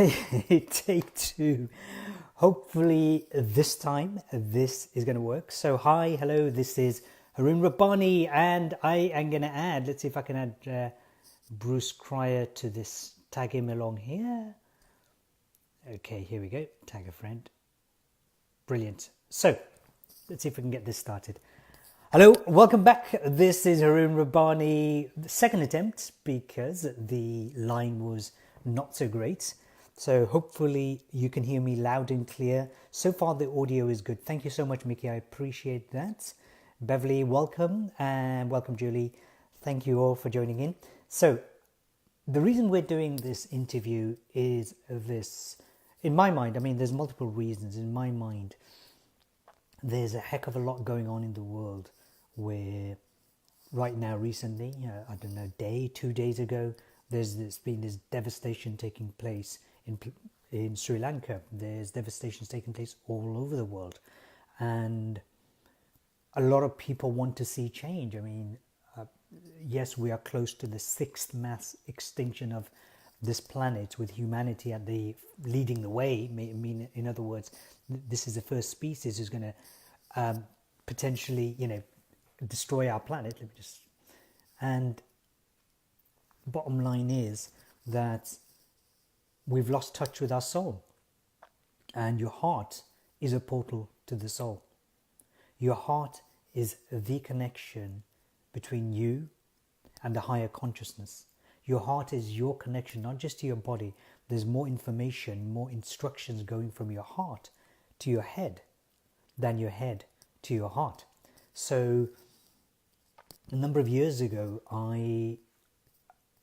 Take two. Hopefully this time this is going to work. So hi, hello, this is Harun Rabbani, and I am going to add, let's see if I can add Bruce Cryer to this, tag him along here. Okay, here we go, tag a friend. Brilliant. So let's see if we can get this started. Hello, welcome back. This is Harun Rabbani, the second attempt because the line was not so great. So hopefully you can hear me loud and clear. So far the audio is good. Thank you so much, Mickey. I appreciate that. Beverly, welcome, and welcome, Julie. Thank you all for joining in. So the reason we're doing this interview is this. In my mind, I mean, there's multiple reasons. In my mind, there's a heck of a lot going on in the world where right now, recently, I don't know, 2 days ago, there's been this devastation taking place in Sri Lanka. There's devastations taking place all over the world, and a lot of people want to see change. I mean, yes, we are close to the sixth mass extinction of this planet, with humanity at the leading the way. I mean, in other words, this is the first species who's going to potentially, destroy our planet. And bottom line is that we've lost touch with our soul, and your heart is a portal to the soul. Your heart is the connection between you and the higher consciousness. Your heart is your connection, not just to your body. There's more information, more instructions going from your heart to your head than your head to your heart. So a number of years ago,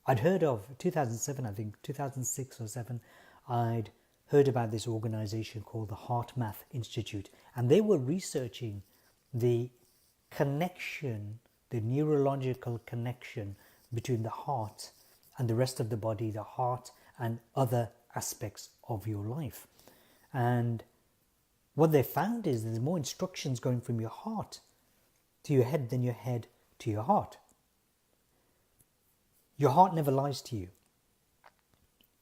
I'd heard of 2007, I think 2006 or 7, I'd heard about this organization called the HeartMath Institute, and they were researching the connection, the neurological connection between the heart and the rest of the body, the heart and other aspects of your life. And what they found is there's more instructions going from your heart to your head than your head to your heart. Your heart never lies to you.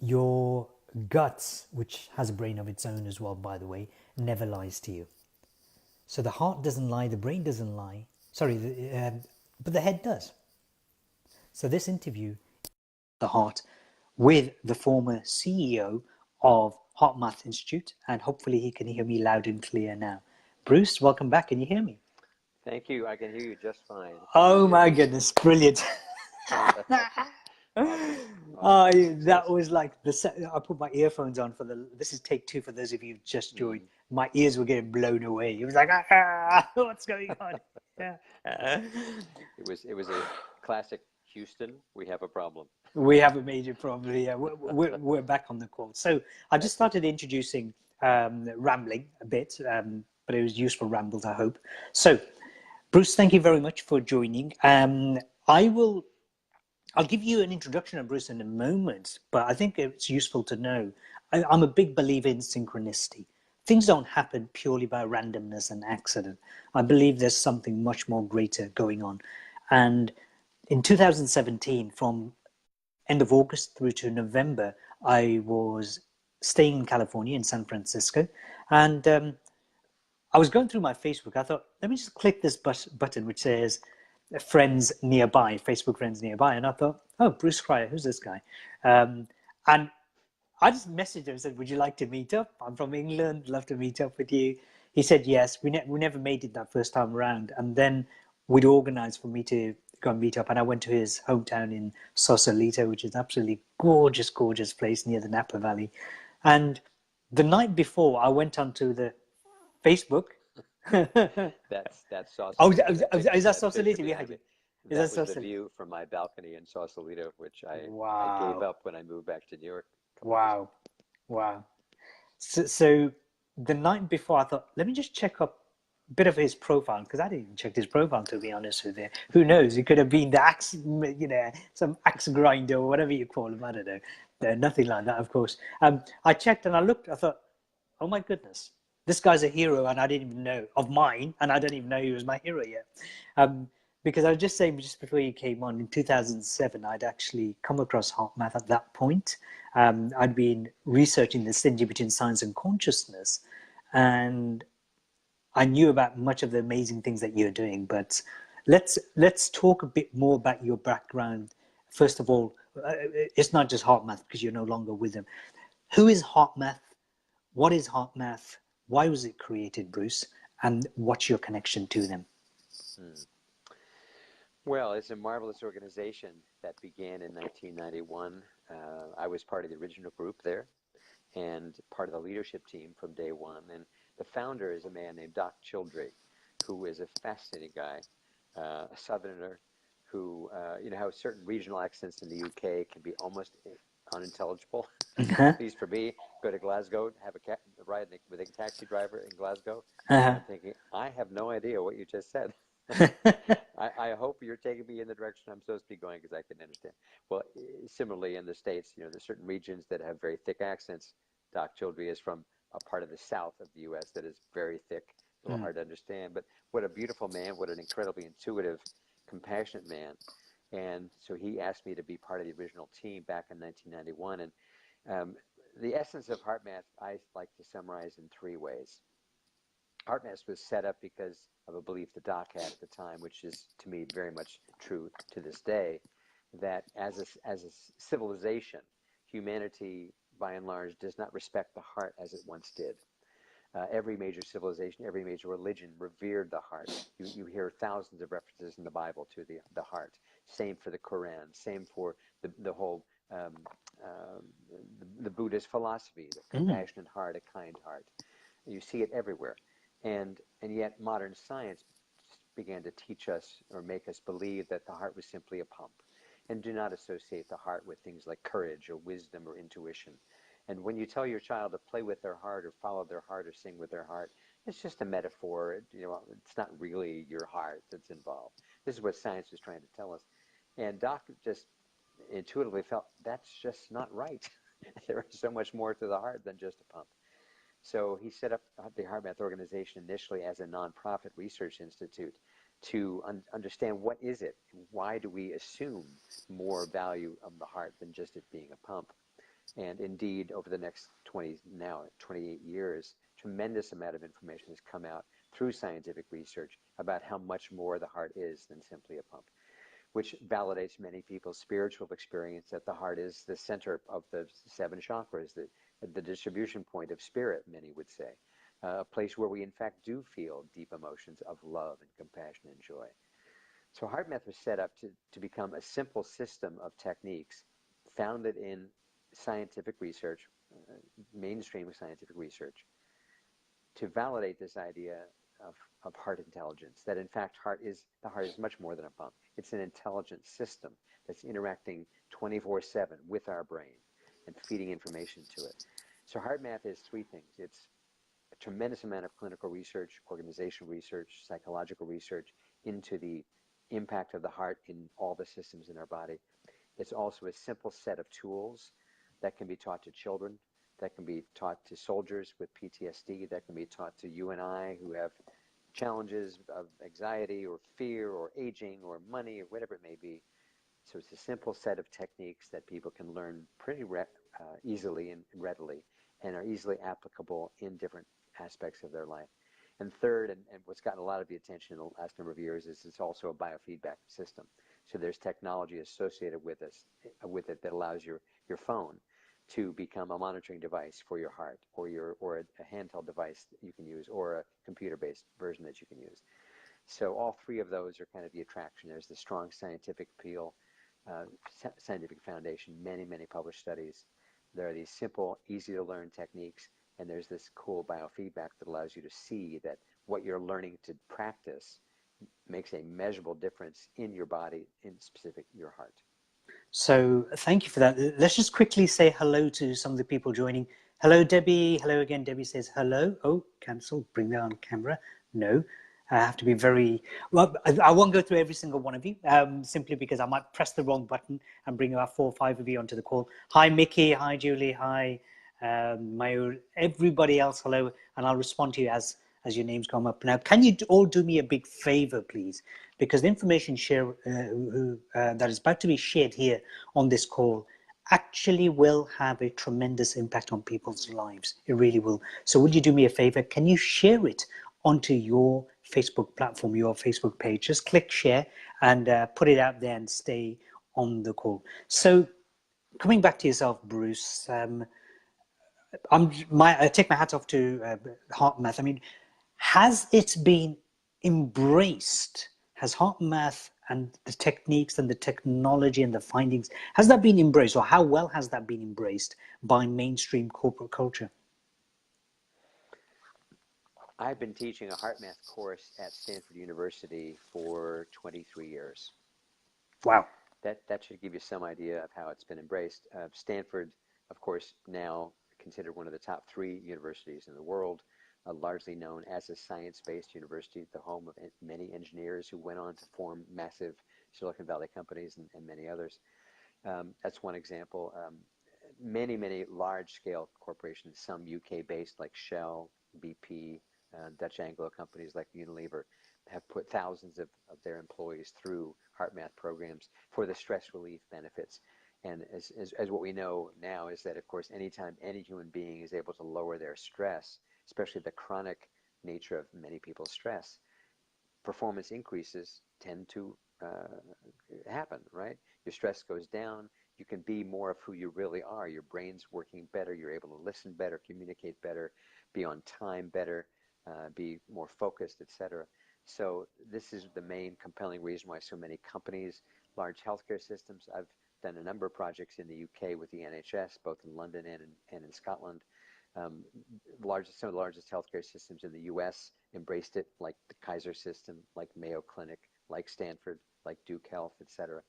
Your guts, which has a brain of its own as well, by the way, never lies to you. So the heart doesn't lie, the brain doesn't lie. But the head does. So this interview, the heart, with the former CEO of HeartMath Institute, and hopefully he can hear me loud and clear now. Bruce, welcome back. Can you hear me? Thank you. I can hear you just fine. Oh my goodness, brilliant. Awesome. That was like I put my earphones on this is take two for those of you who just joined. My ears were getting blown away. It was like, what's going on? It was a classic Houston. We have a problem. We have a major problem. Yeah, we're back on the call. So I just started introducing, rambling a bit, but it was useful rambles, I hope. So, Bruce, thank you very much for joining. I'll give you an introduction of Bruce in a moment, but I think it's useful to know. I'm a big believer in synchronicity. Things don't happen purely by randomness and accident. I believe there's something much more greater going on. And in 2017, from end of August through to November, I was staying in California, in San Francisco, and I was going through my Facebook. I thought, let me just click this button which says friends nearby, Facebook friends nearby. And I thought, oh, Bruce Cryer, who's this guy? And I just messaged him and said, would you like to meet up? I'm from England, love to meet up with you. He said yes. We never made it that first time around. And then we'd organized for me to go and meet up. And I went to his hometown in Sausalito, which is an absolutely gorgeous, gorgeous place near the Napa Valley. And the night before, I went onto the Facebook. That's Sausalito. Oh, is that Sausalito behind you? That was the view from my balcony in Sausalito, which I gave up when I moved back to New York. Wow. So the night before, I thought, let me just check up a bit of his profile, because I didn't even check his profile, to be honest with you. Who knows? It could have been the axe, some axe grinder or whatever you call him. I don't know. Nothing like that, of course. I checked and I looked. I thought, oh my goodness, this guy's a hero, and I didn't even know of mine, and I don't even know he was my hero yet. because I was just saying, just before you came on, in 2007, I'd actually come across HeartMath at that point. I'd been researching the synergy between science and consciousness, and I knew about much of the amazing things that you're doing. But let's talk a bit more about your background. First of all, it's not just HeartMath because you're no longer with them. Who is HeartMath? What is HeartMath? Why was it created, Bruce? And what's your connection to them? Well, it's a marvelous organization that began in 1991. I was part of the original group there and part of the leadership team from day one. And the founder is a man named Doc Childrey, who is a fascinating guy, a Southerner who, you know how certain regional accents in the UK can be almost unintelligible. At least for me, go to Glasgow, have a ride with a taxi driver in Glasgow. I'm thinking, I have no idea what you just said. I hope you're taking me in the direction I'm supposed to be going because I can understand. Well, similarly in the States, you know, there's certain regions that have very thick accents. Doc Childrey is from a part of the south of the U.S. that is very thick, a little hard to understand. But what a beautiful man, what an incredibly intuitive, compassionate man. And so he asked me to be part of the original team back in 1991. And the essence of HeartMath, I like to summarize in three ways. HeartMath was set up because of a belief that Doc had at the time, which is, to me, very much true to this day, that as a civilization, humanity, by and large, does not respect the heart as it once did. Every major civilization, every major religion revered the heart. You hear thousands of references in the Bible to the heart. Same for the Quran. Same for the whole the Buddhist philosophy, the compassionate heart, a kind heart. You see it everywhere. And yet modern science began to teach us or make us believe that the heart was simply a pump, and do not associate the heart with things like courage or wisdom or intuition. And when you tell your child to play with their heart or follow their heart or sing with their heart, it's just a metaphor. You know, it's not really your heart that's involved. This is what science is trying to tell us. And Doc just intuitively felt that's just not right. There is so much more to the heart than just a pump. So he set up the HeartMath organization initially as a nonprofit research institute to understand what is it, why do we assume more value of the heart than just it being a pump. And indeed, over the next 28 years, tremendous amount of information has come out through scientific research about how much more the heart is than simply a pump, which validates many people's spiritual experience that the heart is the center of the 7 chakras, the distribution point of spirit, many would say, a place where we in fact do feel deep emotions of love and compassion and joy. So HeartMath was set up to become a simple system of techniques founded in scientific research, mainstream scientific research, to validate this idea of heart intelligence, that in fact the heart is much more than a pump. It's an intelligent system that's interacting 24/7 with our brain and feeding information to it. So HeartMath is 3 things. It's a tremendous amount of clinical research, organizational research, psychological research into the impact of the heart in all the systems in our body. It's also a simple set of tools that can be taught to children, that can be taught to soldiers with PTSD, that can be taught to you and I who have challenges of anxiety or fear or aging or money or whatever it may be. So it's a simple set of techniques that people can learn pretty easily and readily, and are easily applicable in different aspects of their life. And third, and what's gotten a lot of the attention in the last number of years, is it's also a biofeedback system. So there's technology associated with it that allows your phone to become a monitoring device for your heart, or a handheld device that you can use, or a computer-based version that you can use. So all 3 of those are kind of the attraction. There's the strong scientific appeal, scientific foundation, many published studies. There are these simple, easy to learn techniques, and there's this cool biofeedback that allows you to see that what you're learning to practice makes a measurable difference in your body, in specific your heart. So thank you for that. Let's just quickly say hello to some of the people joining. Hello, Debbie. Hello again. Debbie says hello. Oh, cancel. Bring that on camera. No, I have to be very well. I won't go through every single one of you, simply because I might press the wrong button and bring about 4 or 5 of you onto the call. Hi, Mickey. Hi, Julie. Hi, Mayur. Everybody else, hello. And I'll respond to you as your names come up. Now, can you all do me a big favor, please? because the information that is about to be shared here on this call actually will have a tremendous impact on people's lives. It really will. So would you do me a favor? Can you share it onto your Facebook platform, your Facebook page? Just click share and put it out there and stay on the call. So coming back to yourself, Bruce, I take my hat off to HeartMath. I mean, has it been embraced? Has HeartMath and the techniques and the technology and the findings, has that been embraced, or how well has that been embraced by mainstream corporate culture? I've been teaching a HeartMath course at Stanford University for 23 years. Wow. That should give you some idea of how it's been embraced. Stanford, of course, now considered one of the top 3 universities in the world, largely known as a science-based university, the home of many engineers who went on to form massive Silicon Valley companies and many others. That's one example. Many large-scale corporations, some UK-based like Shell, BP, Dutch Anglo companies like Unilever, have put thousands of their employees through HeartMath programs for the stress relief benefits. And as what we know now is that, of course, anytime any human being is able to lower their stress, especially the chronic nature of many people's stress, performance increases tend to happen, right? Your stress goes down. You can be more of who you really are. Your brain's working better. You're able to listen better, communicate better, be on time better, be more focused, etc. So this is the main compelling reason why so many companies, large healthcare systems, I've done a number of projects in the UK with the NHS, both in London and in Scotland. Some of the largest healthcare systems in the US embraced it, like the Kaiser system, like Mayo Clinic, like Stanford, like Duke Health, etc.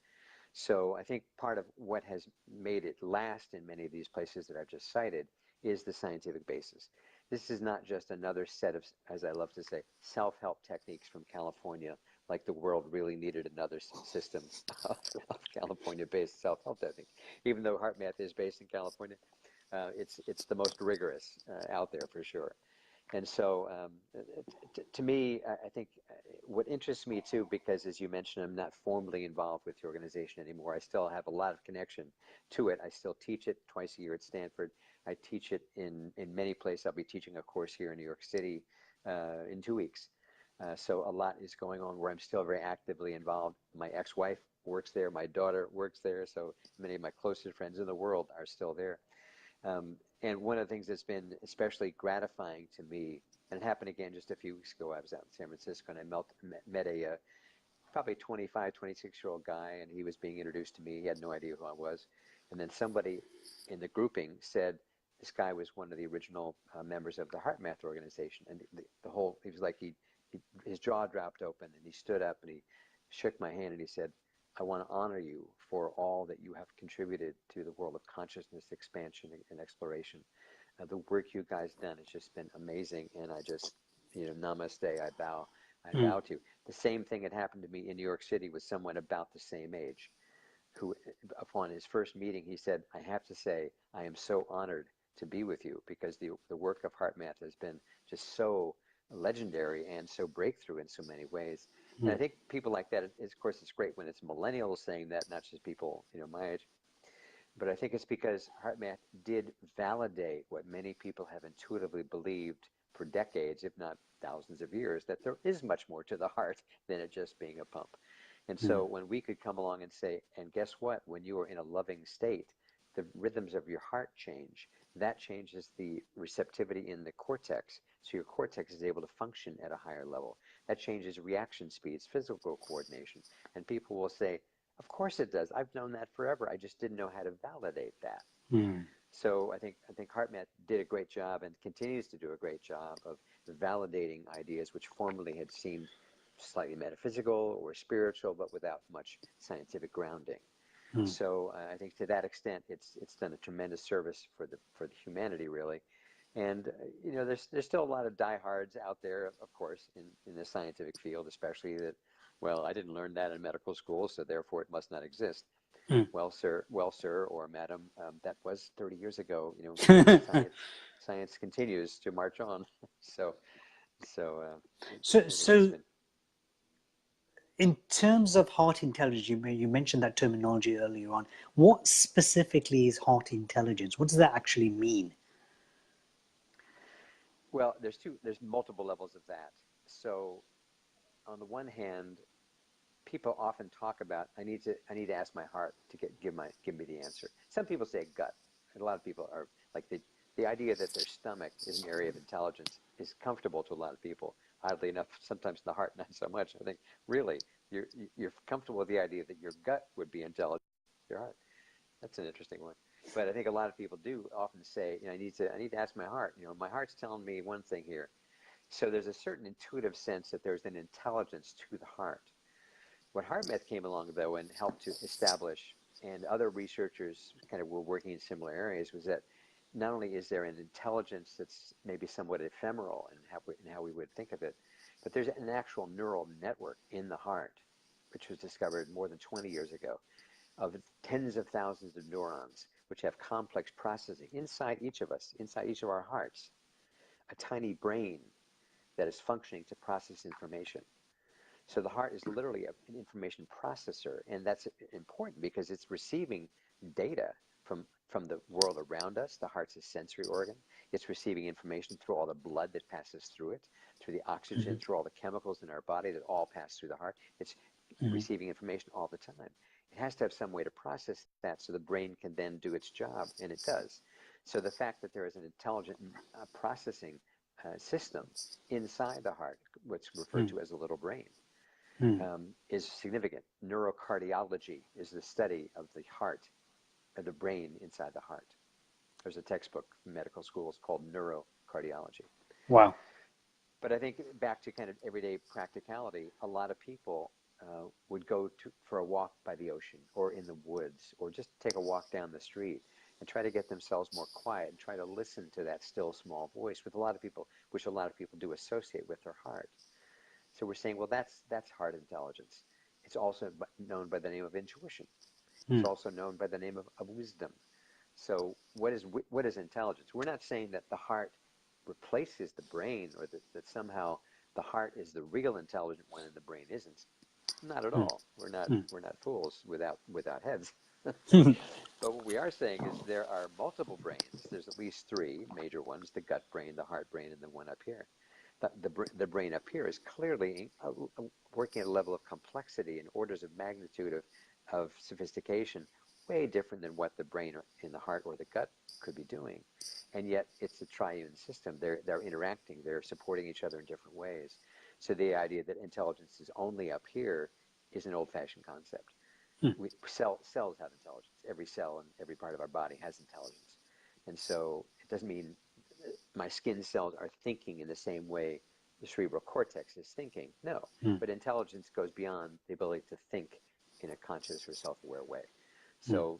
So I think part of what has made it last in many of these places that I've just cited is the scientific basis. This is not just another set of, as I love to say, self-help techniques from California, like the world really needed another system of California-based self-help techniques. Even though HeartMath is based in California, it's the most rigorous out there for sure. And so to me, I think what interests me too, because as you mentioned, I'm not formally involved with the organization anymore. I still have a lot of connection to it. I still teach it twice a year at Stanford. I teach it in many places. I'll be teaching a course here in New York City in 2 weeks. So a lot is going on where I'm still very actively involved. My ex-wife works there. My daughter works there. So many of my closest friends in the world are still there. And one of the things that's been especially gratifying to me, and it happened again just a few weeks ago, I was out in San Francisco and I met a probably 25, 26-year-old guy, and he was being introduced to me. He had no idea who I was. And then somebody in the grouping said this guy was one of the original members of the HeartMath organization. And he was like, his jaw dropped open and he stood up and he shook my hand and he said, I want to honor you for all that you have contributed to the world of consciousness expansion and exploration. The work you guys done has just been amazing, and I just, namaste, I bow to you. The same thing had happened to me in New York City with someone about the same age, who, upon his first meeting, he said, I have to say, I am so honored to be with you because the work of HeartMath has been just so legendary and so breakthrough in so many ways. And I think people like that, of course, it's great when it's millennials saying that, not just people, my age. But I think it's because HeartMath did validate what many people have intuitively believed for decades, if not thousands of years, that there is much more to the heart than it just being a pump. And so when we could come along and say, and guess what? When you are in a loving state, the rhythms of your heart change. That changes the receptivity in the cortex. So your cortex is able to function at a higher level. That changes reaction speeds, physical coordination. And people will say, of course it does. I've known that forever. I just didn't know how to validate that. So I think HeartMath did a great job and continues to do a great job of validating ideas which formerly had seemed slightly metaphysical or spiritual, but without much scientific grounding. So I think to that extent, it's done a tremendous service for the humanity, really. And there's still a lot of diehards out there, of course, in the scientific field, especially that, well, I didn't learn that in medical school, so therefore it must not exist. Well, sir, or madam, that was 30 years ago. Science continues to march on. So So, it's been. in terms of heart intelligence, you mentioned that terminology earlier on. What specifically is heart intelligence? What does that actually mean? Well, there's multiple levels of that. So on the one hand, people often talk about I need to ask my heart to give me the answer. Some people say gut, and a lot of people are like the idea that their stomach is an area of intelligence is comfortable to a lot of people. Oddly enough, sometimes the heart not so much. I think really you're comfortable with the idea that your gut would be intelligent, your heart. That's an interesting one. But I think a lot of people do often say, I need to ask my heart. My heart's telling me one thing here. So there's a certain intuitive sense that there's an intelligence to the heart. What HeartMath came along, though, and helped to establish, and other researchers kind of were working in similar areas, was that not only is there an intelligence that's maybe somewhat ephemeral in how we would think of it, but there's an actual neural network in the heart, which was discovered more than 20 years ago, of tens of thousands of neurons, which have complex processing inside each of us, inside each of our hearts, a tiny brain that is functioning to process information. So the heart is literally an information processor, and that's important because it's receiving data from the world around us. The heart's a sensory organ. It's receiving information through all the blood that passes through it, through the oxygen, through all the chemicals in our body that all pass through the heart. It's receiving information all the time. It has to have some way to process that so the brain can then do its job, and it does. So the fact that there is an intelligent processing system inside the heart, what's referred to as a little brain, is significant. Neurocardiology is the study of the heart, of the brain inside the heart. There's a textbook in medical schools called neurocardiology. Wow. But I think back to kind of everyday practicality, a lot of people would go for a walk by the ocean or in the woods or just take a walk down the street and try to get themselves more quiet and try to listen to that still small voice, which a lot of people do associate with their heart. So we're saying, well, that's heart intelligence. It's also known by the name of intuition. It's also known by the name of wisdom. So what is intelligence? We're not saying that the heart replaces the brain or that somehow the heart is the real intelligent one and the brain isn't. Not at all. We're not fools without heads. But what we are saying is there are multiple brains. There's at least three major ones: the gut brain, the heart brain, and the one up here. The brain up here is clearly working at a level of complexity and orders of magnitude of sophistication way different than what the brain in the heart or the gut could be doing. And yet it's a triune system. They're interacting. They're supporting each other in different ways. So the idea that intelligence is only up here is an old-fashioned concept. Cells have intelligence. Every cell in every part of our body has intelligence. And so it doesn't mean my skin cells are thinking in the same way the cerebral cortex is thinking. No, but intelligence goes beyond the ability to think in a conscious or self-aware way. So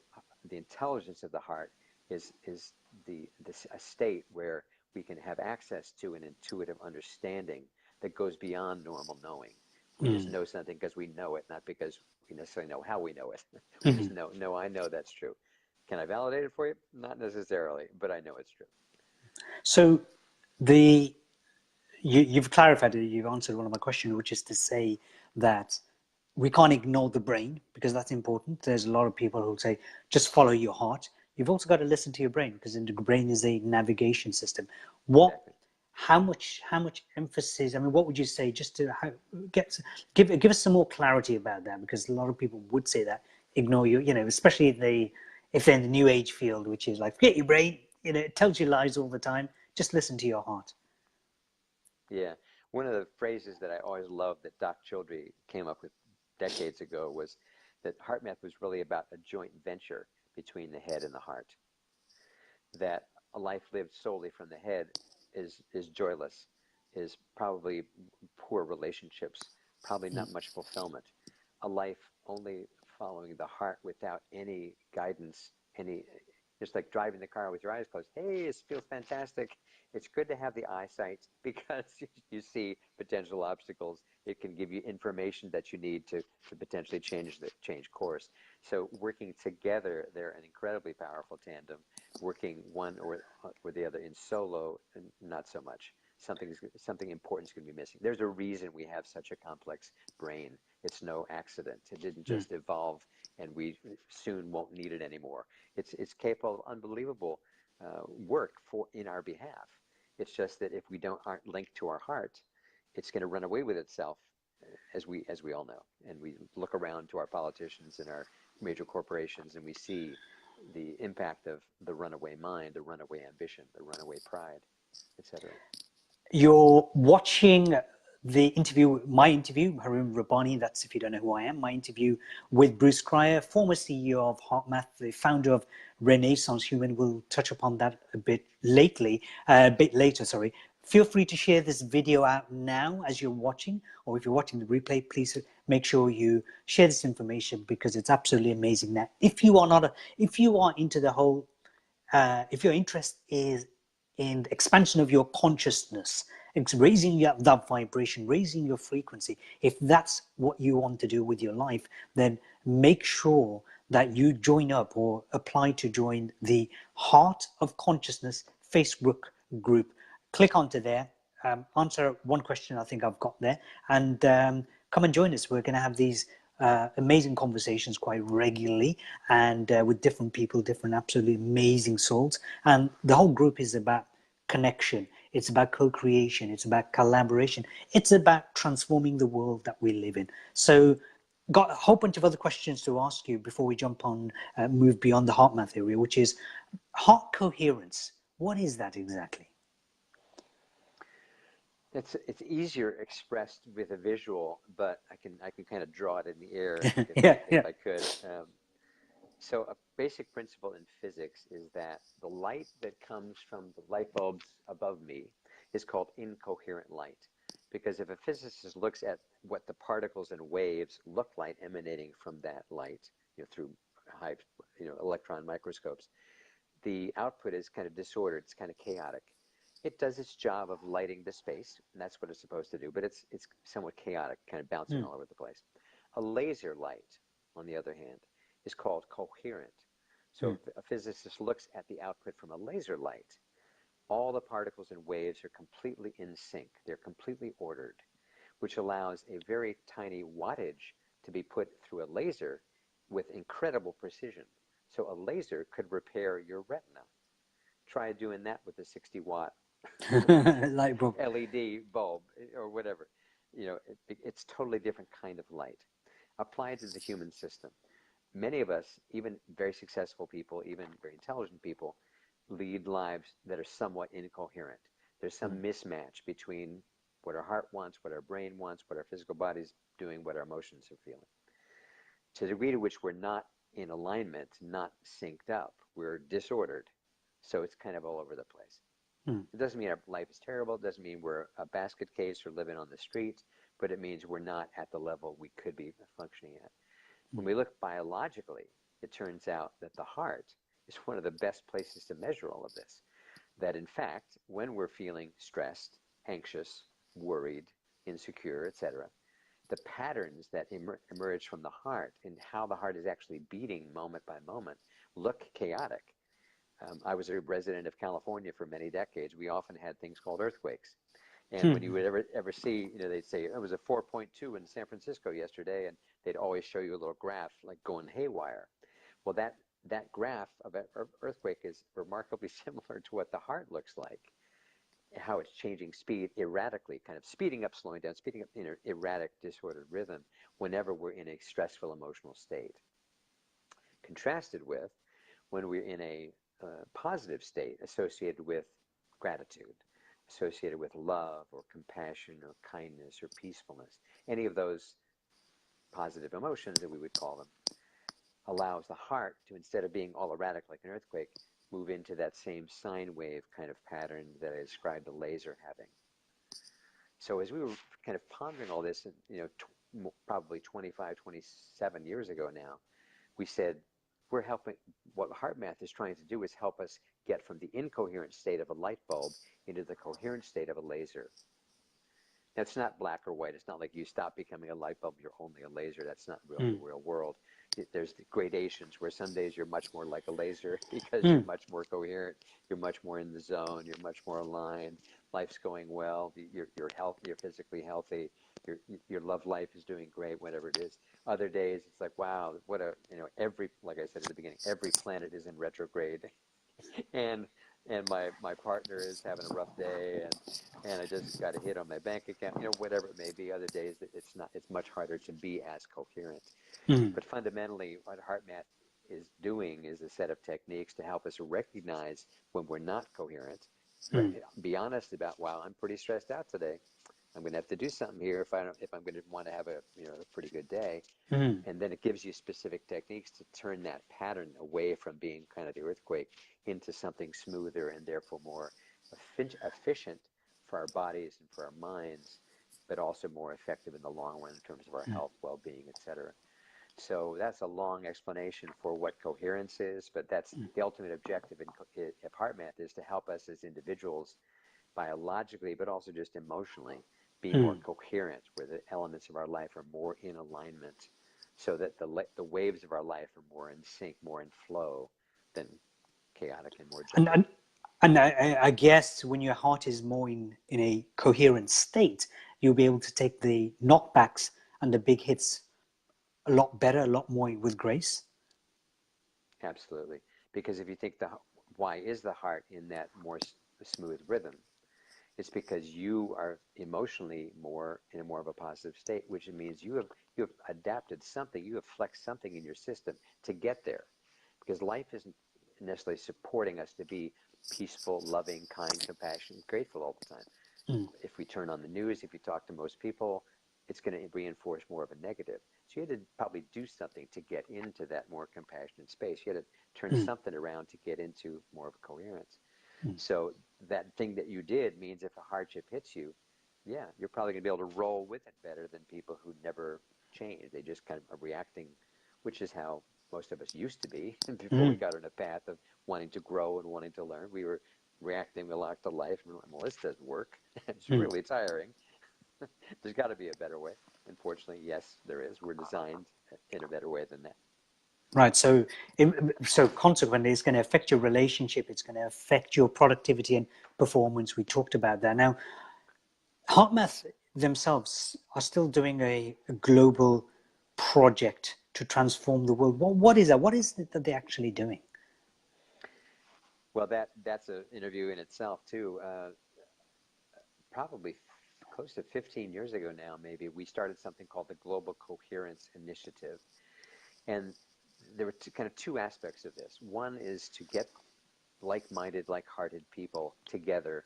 the intelligence of the heart is a state where we can have access to an intuitive understanding that goes beyond normal knowing. We just know something because we know it, not because we necessarily know how we know it. We just know, no, I know that's true. Can I validate it for you? Not necessarily, but I know it's true. So you've clarified it, you've answered one of my questions, which is to say that we can't ignore the brain because that's important. There's a lot of people who say, just follow your heart. You've also got to listen to your brain because the brain is a navigation system. Exactly. How much emphasis, I mean, what would you say just to give us some more clarity about that? Because a lot of people would say that, ignore you, especially if they're in the new age field, which is like, forget your brain, it tells you lies all the time. Just listen to your heart. Yeah. One of the phrases that I always loved that Doc Childrey came up with decades ago was that HeartMath was really about a joint venture between the head and the heart. That a life lived solely from the head is joyless, is probably poor relationships, probably not much fulfillment. A life only following the heart without any guidance, just like driving the car with your eyes closed. Hey, it feels fantastic. It's good to have the eyesight because you see potential obstacles. It can give you information that you need to potentially change course. So working together, they're an incredibly powerful tandem. Working one or the other in solo, not so much. Something important is going to be missing. There's a reason we have such a complex brain. It's no accident. It didn't just evolve and we soon won't need it anymore. It's capable of unbelievable work in our behalf. It's just that if we aren't linked to our heart, it's going to run away with itself, as we all know. And we look around to our politicians and our major corporations, and we see the impact of the runaway mind, the runaway ambition, the runaway pride, etc. You're watching the interview, my interview, Harun Rabbani, that's if you don't know who I am, my interview with Bruce Cryer, former CEO of HeartMath, the founder of Renaissance Human. We'll touch upon that a bit later, sorry. Feel free to share this video out now as you're watching, or if you're watching the replay, please make sure you share this information because it's absolutely amazing. Now, if you are into the whole, if your interest is in the expansion of your consciousness, it's raising that vibration, raising your frequency. If that's what you want to do with your life, then make sure that you join up or apply to join the Heart of Consciousness Facebook group. Click onto there, answer one question I think I've got there, and come and join us. We're going to have these amazing conversations quite regularly, and with different people, different absolutely amazing souls. And the whole group is about connection. It's about co-creation. It's about collaboration. It's about transforming the world that we live in. So got a whole bunch of other questions to ask you before we jump on, move beyond the HeartMath area, which is heart coherence. What is that exactly? It's easier expressed with a visual, but I can kind of draw it in the air if I could. So a basic principle in physics is that the light that comes from the light bulbs above me is called incoherent light. Because if a physicist looks at what the particles and waves look like emanating from that light, through high, electron microscopes, the output is kind of disordered. It's kind of chaotic. It does its job of lighting the space, and that's what it's supposed to do, but it's somewhat chaotic, kind of bouncing all over the place. A laser light, on the other hand, is called coherent. So if a physicist looks at the output from a laser light, all the particles and waves are completely in sync. They're completely ordered, which allows a very tiny wattage to be put through a laser with incredible precision. So a laser could repair your retina. Try doing that with a 60-watt light bulb. LED bulb or whatever. It's totally different kind of light. Applied to the human system. Many of us, even very successful people, even very intelligent people, lead lives that are somewhat incoherent. There's some mismatch between what our heart wants, what our brain wants, what our physical body's doing, what our emotions are feeling. To the degree to which we're not in alignment, not synced up, we're disordered. So it's kind of all over the place. It doesn't mean our life is terrible. It doesn't mean we're a basket case or living on the streets, but it means we're not at the level we could be functioning at. When we look biologically, it turns out that the heart is one of the best places to measure all of this. That in fact, when we're feeling stressed, anxious, worried, insecure, etc., the patterns that emerge from the heart and how the heart is actually beating moment by moment look chaotic. I was a resident of California for many decades. We often had things called earthquakes. And when you would ever see, they'd say, it was a 4.2 in San Francisco yesterday, and they'd always show you a little graph like going haywire. Well, that graph of an earthquake is remarkably similar to what the heart looks like, how it's changing speed erratically, kind of speeding up, slowing down, speeding up in an erratic, disordered rhythm whenever we're in a stressful emotional state. Contrasted with when we're in a positive state associated with gratitude, associated with love or compassion or kindness or peacefulness, any of those positive emotions that we would call them, allows the heart to, instead of being all erratic like an earthquake, move into that same sine wave kind of pattern that I described the laser having. So as we were kind of pondering all this, probably 25, 27 years ago now, we said, we're helping, what HeartMath is trying to do is help us get from the incoherent state of a light bulb into the coherent state of a laser. Now, it's not black or white. It's not like you stop becoming a light bulb, you're only a laser. That's not really the real world. There's gradations where some days you're much more like a laser because you're much more coherent, you're much more in the zone, you're much more aligned, life's going well, you're healthy, you're physically healthy, your love life is doing great, whatever it is. Other days it's like, wow, what a, every, like I said at the beginning, every planet is in retrograde, and my partner is having a rough day, and I just got a hit on my bank account, whatever it may be. Other days it's much harder to be as coherent. Mm. But fundamentally, what HeartMath is doing is a set of techniques to help us recognize when we're not coherent. Mm. Be honest about, wow, I'm pretty stressed out today. I'm going to have to do something here if I'm going to want to have a pretty good day. Mm. And then it gives you specific techniques to turn that pattern away from being kind of the earthquake into something smoother and therefore more efficient for our bodies and for our minds, but also more effective in the long run in terms of our health, well-being, etc. So that's a long explanation for what coherence is, but that's the ultimate objective of HeartMath, is to help us as individuals biologically, but also just emotionally, be more Mm. coherent, where the elements of our life are more in alignment, so that the waves of our life are more in sync, more in flow than chaotic and more And, jumpy. and, and I guess when your heart is more in a coherent state, you'll be able to take the knockbacks and the big hits a lot better, a lot more with grace. Absolutely. Because if you think why is the heart in that more smooth rhythm? It's because you are emotionally more in a more of a positive state, which means you have adapted something, you have flexed something in your system to get there. Because life isn't necessarily supporting us to be peaceful, loving, kind, compassionate, grateful all the time. Mm. If we turn on the news, if you talk to most people, it's going to reinforce more of a negative. So you had to probably do something to get into that more compassionate space. You had to turn Mm. something around to get into more of a coherence. Mm. So that thing that you did means if a hardship hits you, yeah, you're probably going to be able to roll with it better than people who never change. They just kind of are reacting, which is how most of us used to be before we Mm. got on a path of wanting to grow and wanting to learn. We were reacting a lot to life, and we're like, well, this doesn't work. It's Mm. really tiring. There's got to be a better way. Unfortunately, yes, there is. We're designed in a better way than that. Right. So consequently, it's going to affect your relationship. It's going to affect your productivity and performance. We talked about that. Now, HeartMath themselves are still doing a global project to transform the world. What is that? What is it that they're actually doing? Well, that's an interview in itself too. Probably close to 15 years ago now, maybe, we started something called the Global Coherence Initiative. And there were kind of two aspects of this. One is to get like-minded, like-hearted people together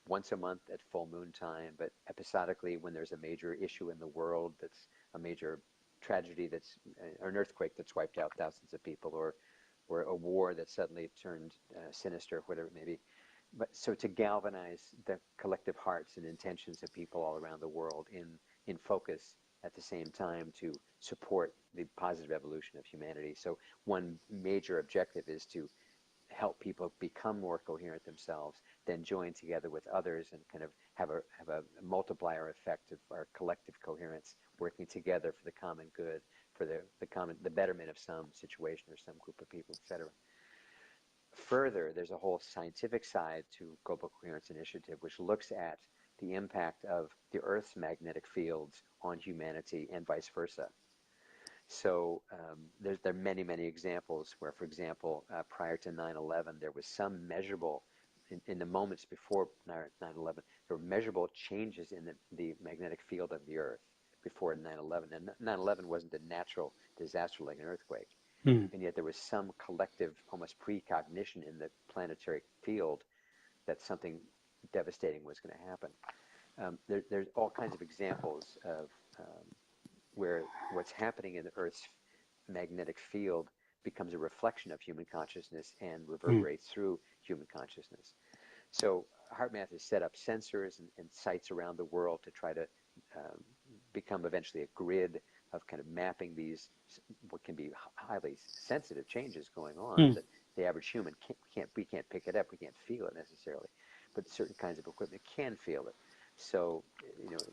once a month at full moon time, but episodically when there's a major issue in the world, that's a major tragedy, that's or an earthquake that's wiped out thousands of people, or a war that suddenly turned sinister, whatever it may be. But so to galvanize the collective hearts and intentions of people all around the world in focus at the same time to support the positive evolution of humanity. So one major objective is to help people become more coherent themselves, then join together with others and kind of have a multiplier effect of our collective coherence, working together for the common good, for the betterment of some situation or some group of people, etc. Further, there's a whole scientific side to Global Coherence Initiative, which looks at the impact of the Earth's magnetic fields on humanity and vice versa. So there are many, many examples where, for example, prior to 9/11, there was some measurable, in the moments before 9/11, there were measurable changes in the magnetic field of the Earth before 9/11. And 9/11 wasn't a natural disaster like an earthquake. Mm. And yet there was some collective, almost precognition in the planetary field that something devastating was going to happen. There's all kinds of examples of where what's happening in the Earth's magnetic field becomes a reflection of human consciousness and Mm. reverberates through human consciousness. So HeartMath has set up sensors and sites around the world to try to um, become eventually a grid of kind of mapping these what can be highly sensitive changes going on Mm. that the average human we can't pick it up, we can't feel it necessarily, but certain kinds of equipment can feel it. So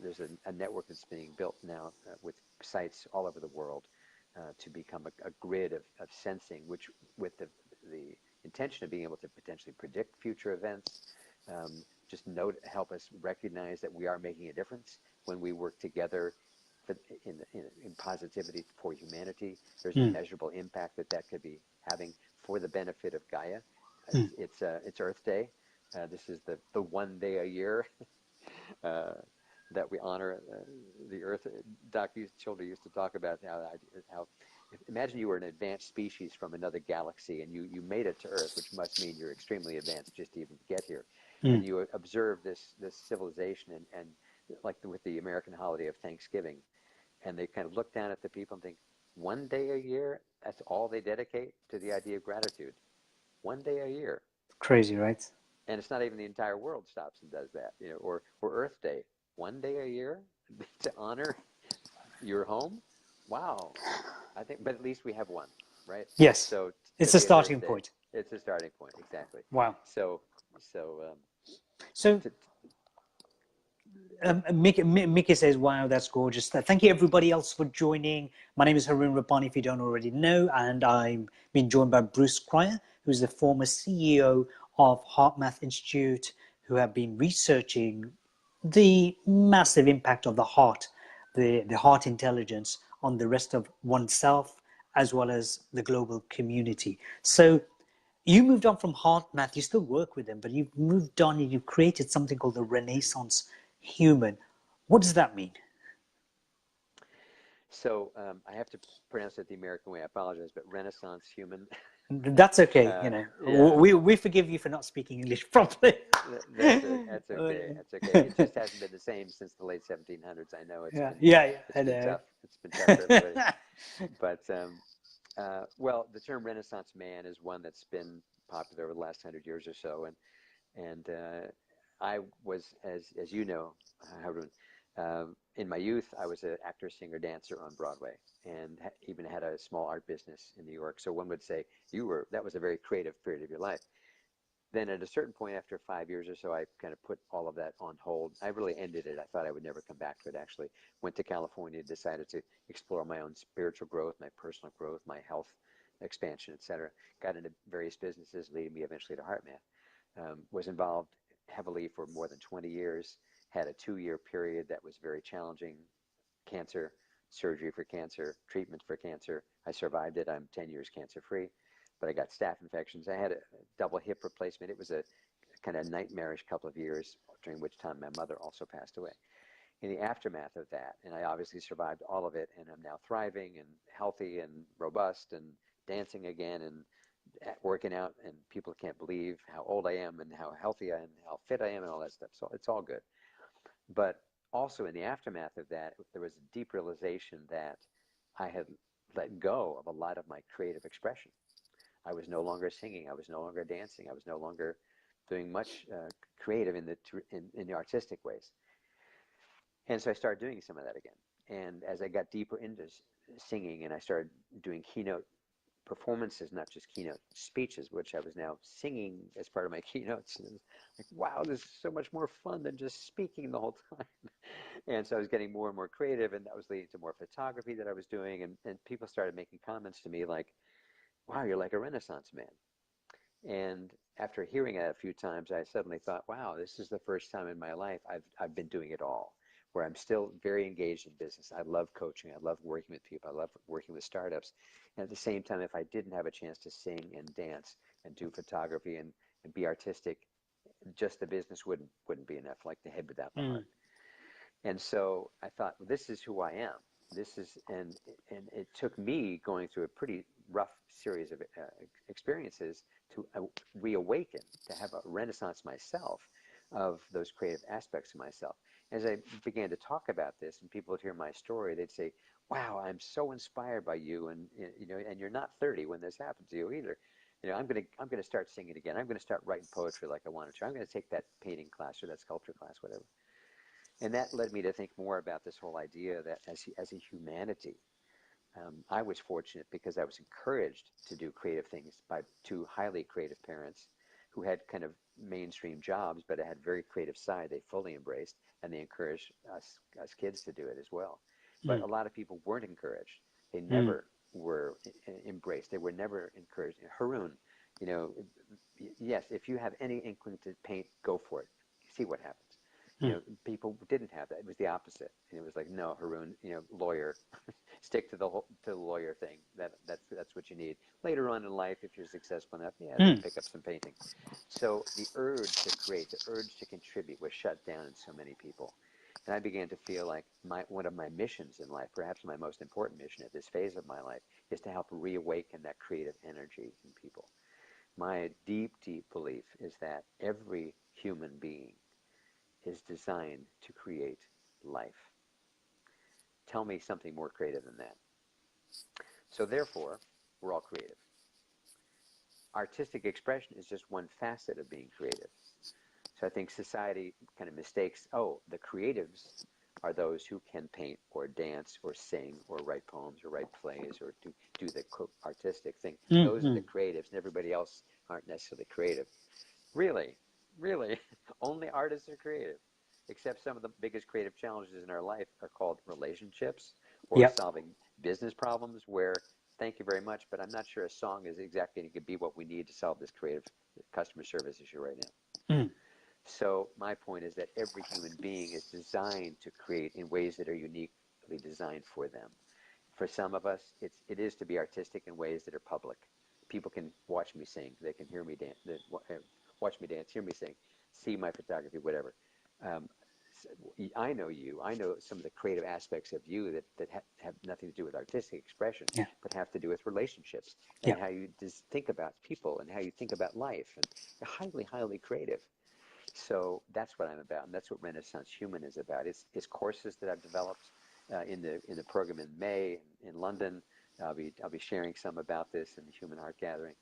there's a network that's being built now with sites all over the world to become a grid of sensing, which with the intention of being able to potentially predict future events, just help us recognize that we are making a difference when we work together in positivity for humanity. There's a measurable impact that could be having for the benefit of Gaia. It's Earth Day. This is the one day a year that we honor the Earth. Children used to talk about how imagine you were an advanced species from another galaxy, and you made it to Earth, which must mean you're extremely advanced just to even get here. And you observe this civilization, and like with the American holiday of Thanksgiving, and they kind of look down at the people and think, one day a year, that's all they dedicate to the idea of gratitude. One day a year. Crazy, right? And it's not even the entire world stops and does that, or Earth Day, one day a year to honor your home. Wow. I think, but at least we have one, right? Yes. So it's a starting point. It's a starting point, exactly. Wow. So Mickey says, wow, that's gorgeous. Thank you, everybody else, for joining. My name is Harun Rabbani, if you don't already know, and I'm being joined by Bruce Cryer, who's the former CEO of HeartMath Institute, who have been researching the massive impact of the heart, the heart intelligence on the rest of oneself, as well as the global community. So you moved on from HeartMath, you still work with them, but you've moved on and you've created something called the Renaissance Human. What does that mean? So I have to pronounce it the American way. I apologize, but Renaissance Human. That's okay. Yeah. We forgive you for not speaking English properly. That's okay. That's okay. It just hasn't been the same since the late 1700s. I know it's been tough. It's been tough for everybody. But well, the term Renaissance man is one that's been popular over the last 100 years or so, and I was, as you know, Harun, in my youth, I was an actor, singer, dancer on Broadway, and even had a small art business in New York. So one would say that was a very creative period of your life. Then at a certain point, after 5 years or so, I kind of put all of that on hold. I really ended it. I thought I would never come back to it, actually. Went to California, decided to explore my own spiritual growth, my personal growth, my health expansion, etc. Got into various businesses, leading me eventually to HeartMath. Was involved heavily for more than 20 years. Had a 2-year period that was very challenging. Cancer, surgery for cancer, treatment for cancer. I survived it. I'm 10 years cancer-free. But I got staph infections. I had a double hip replacement. It was a kind of nightmarish couple of years, during which time my mother also passed away. In the aftermath of that, and I obviously survived all of it, and I'm now thriving and healthy and robust and dancing again and working out, and people can't believe how old I am and how healthy I am and how fit I am and all that stuff. So it's all good. But also in the aftermath of that, there was a deep realization that I had let go of a lot of my creative expression. I was no longer singing. I was no longer dancing. I was no longer doing much creative in the artistic ways. And so I started doing some of that again. And as I got deeper into singing, and I started doing keynote performances, not just keynote speeches, which I was now singing as part of my keynotes. And like, wow, this is so much more fun than just speaking the whole time. And so I was getting more and more creative, and that was leading to more photography that I was doing. And people started making comments to me like, wow, you're like a Renaissance man. And after hearing it a few times, I suddenly thought, wow, this is the first time in my life I've been doing it all, where I'm still very engaged in business. I love coaching. I love working with people. I love working with startups. And at the same time, if I didn't have a chance to sing and dance and do photography and be artistic, just the business wouldn't be enough, like the head without the heart. And so I thought, well, this is who I am. This is, and it took me going through a pretty rough series of experiences to reawaken, to have a renaissance myself of those creative aspects of myself. As I began to talk about this, and people would hear my story, they'd say, "Wow, I'm so inspired by you, and and you're not 30 when this happened to you either. I'm gonna start singing again. I'm gonna start writing poetry like I wanted to. I'm gonna take that painting class or that sculpture class, whatever." And that led me to think more about this whole idea that as a humanity, I was fortunate because I was encouraged to do creative things by 2 highly creative parents who had kind of mainstream jobs, but had a very creative side they fully embraced, and they encouraged us kids to do it as well. But a lot of people weren't encouraged. They never were embraced. They were never encouraged. Harun, yes, if you have any inkling to paint, go for it. see what happens. People didn't have that. It was the opposite. And it was like, no, Harun, lawyer, stick to the lawyer thing. That's what you need. Later on in life, if you're successful enough, then pick up some painting. So the urge to create, the urge to contribute was shut down in so many people. And I began to feel like one of my missions in life, perhaps my most important mission at this phase of my life, is to help reawaken that creative energy in people. My deep, deep belief is that every human being is designed to create life. Tell me something more creative than that. So therefore, we're all creative. Artistic expression is just one facet of being creative. So I think society kind of mistakes, the creatives are those who can paint or dance or sing or write poems or write plays or do the artistic thing. Those are the creatives, and everybody else aren't necessarily creative. Really, only artists are creative. Except some of the biggest creative challenges in our life are called relationships or solving business problems where, thank you very much, but I'm not sure a song is exactly going to be what we need to solve this creative customer service issue right now. So my point is that every human being is designed to create in ways that are uniquely designed for them. For some of us, it is to be artistic in ways that are public. People can watch me sing. They can hear me dance. Watch me dance, hear me sing, see my photography, whatever. I know you. I know some of the creative aspects of you that have nothing to do with artistic expression, but have to do with relationships and how you just think about people and how you think about life. And you're highly, highly creative. So that's what I'm about, and that's what Renaissance Human is about. It's courses that I've developed in the program in May in London. I'll be sharing some about this in the Human Art Gathering.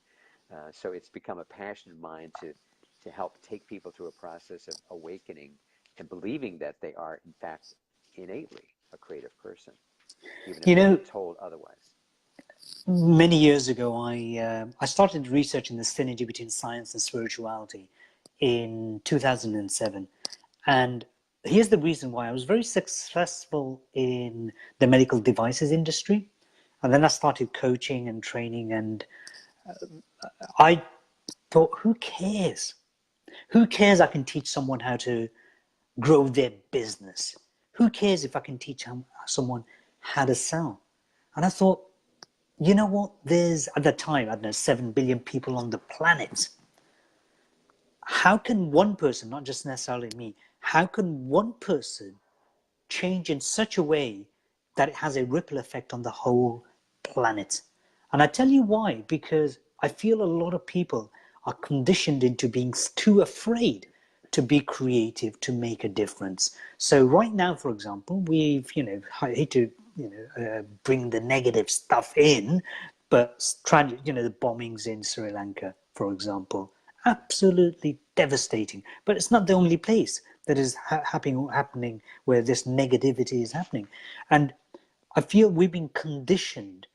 So it's become a passion of mine to help take people through a process of awakening and believing that they are, in fact, innately a creative person, even if they're told otherwise. Many years ago, I started researching the synergy between science and spirituality in 2007. And here's the reason why. I was very successful in the medical devices industry. And then I started coaching and training, and I thought, who cares? Who cares I can teach someone how to grow their business? Who cares if I can teach someone how to sell? And I thought, you know what? There's, at the time, I don't know, 7 billion people on the planet. How can one person, not just necessarily me, how can one person change in such a way that it has a ripple effect on the whole planet? And I tell you why, because I feel a lot of people are conditioned into being too afraid to be creative, to make a difference. So right now, for example, we've, I hate to, bring the negative stuff in, but trying to, the bombings in Sri Lanka, for example, absolutely devastating. But it's not the only place that is happening where this negativity is happening. And I feel we've been conditioned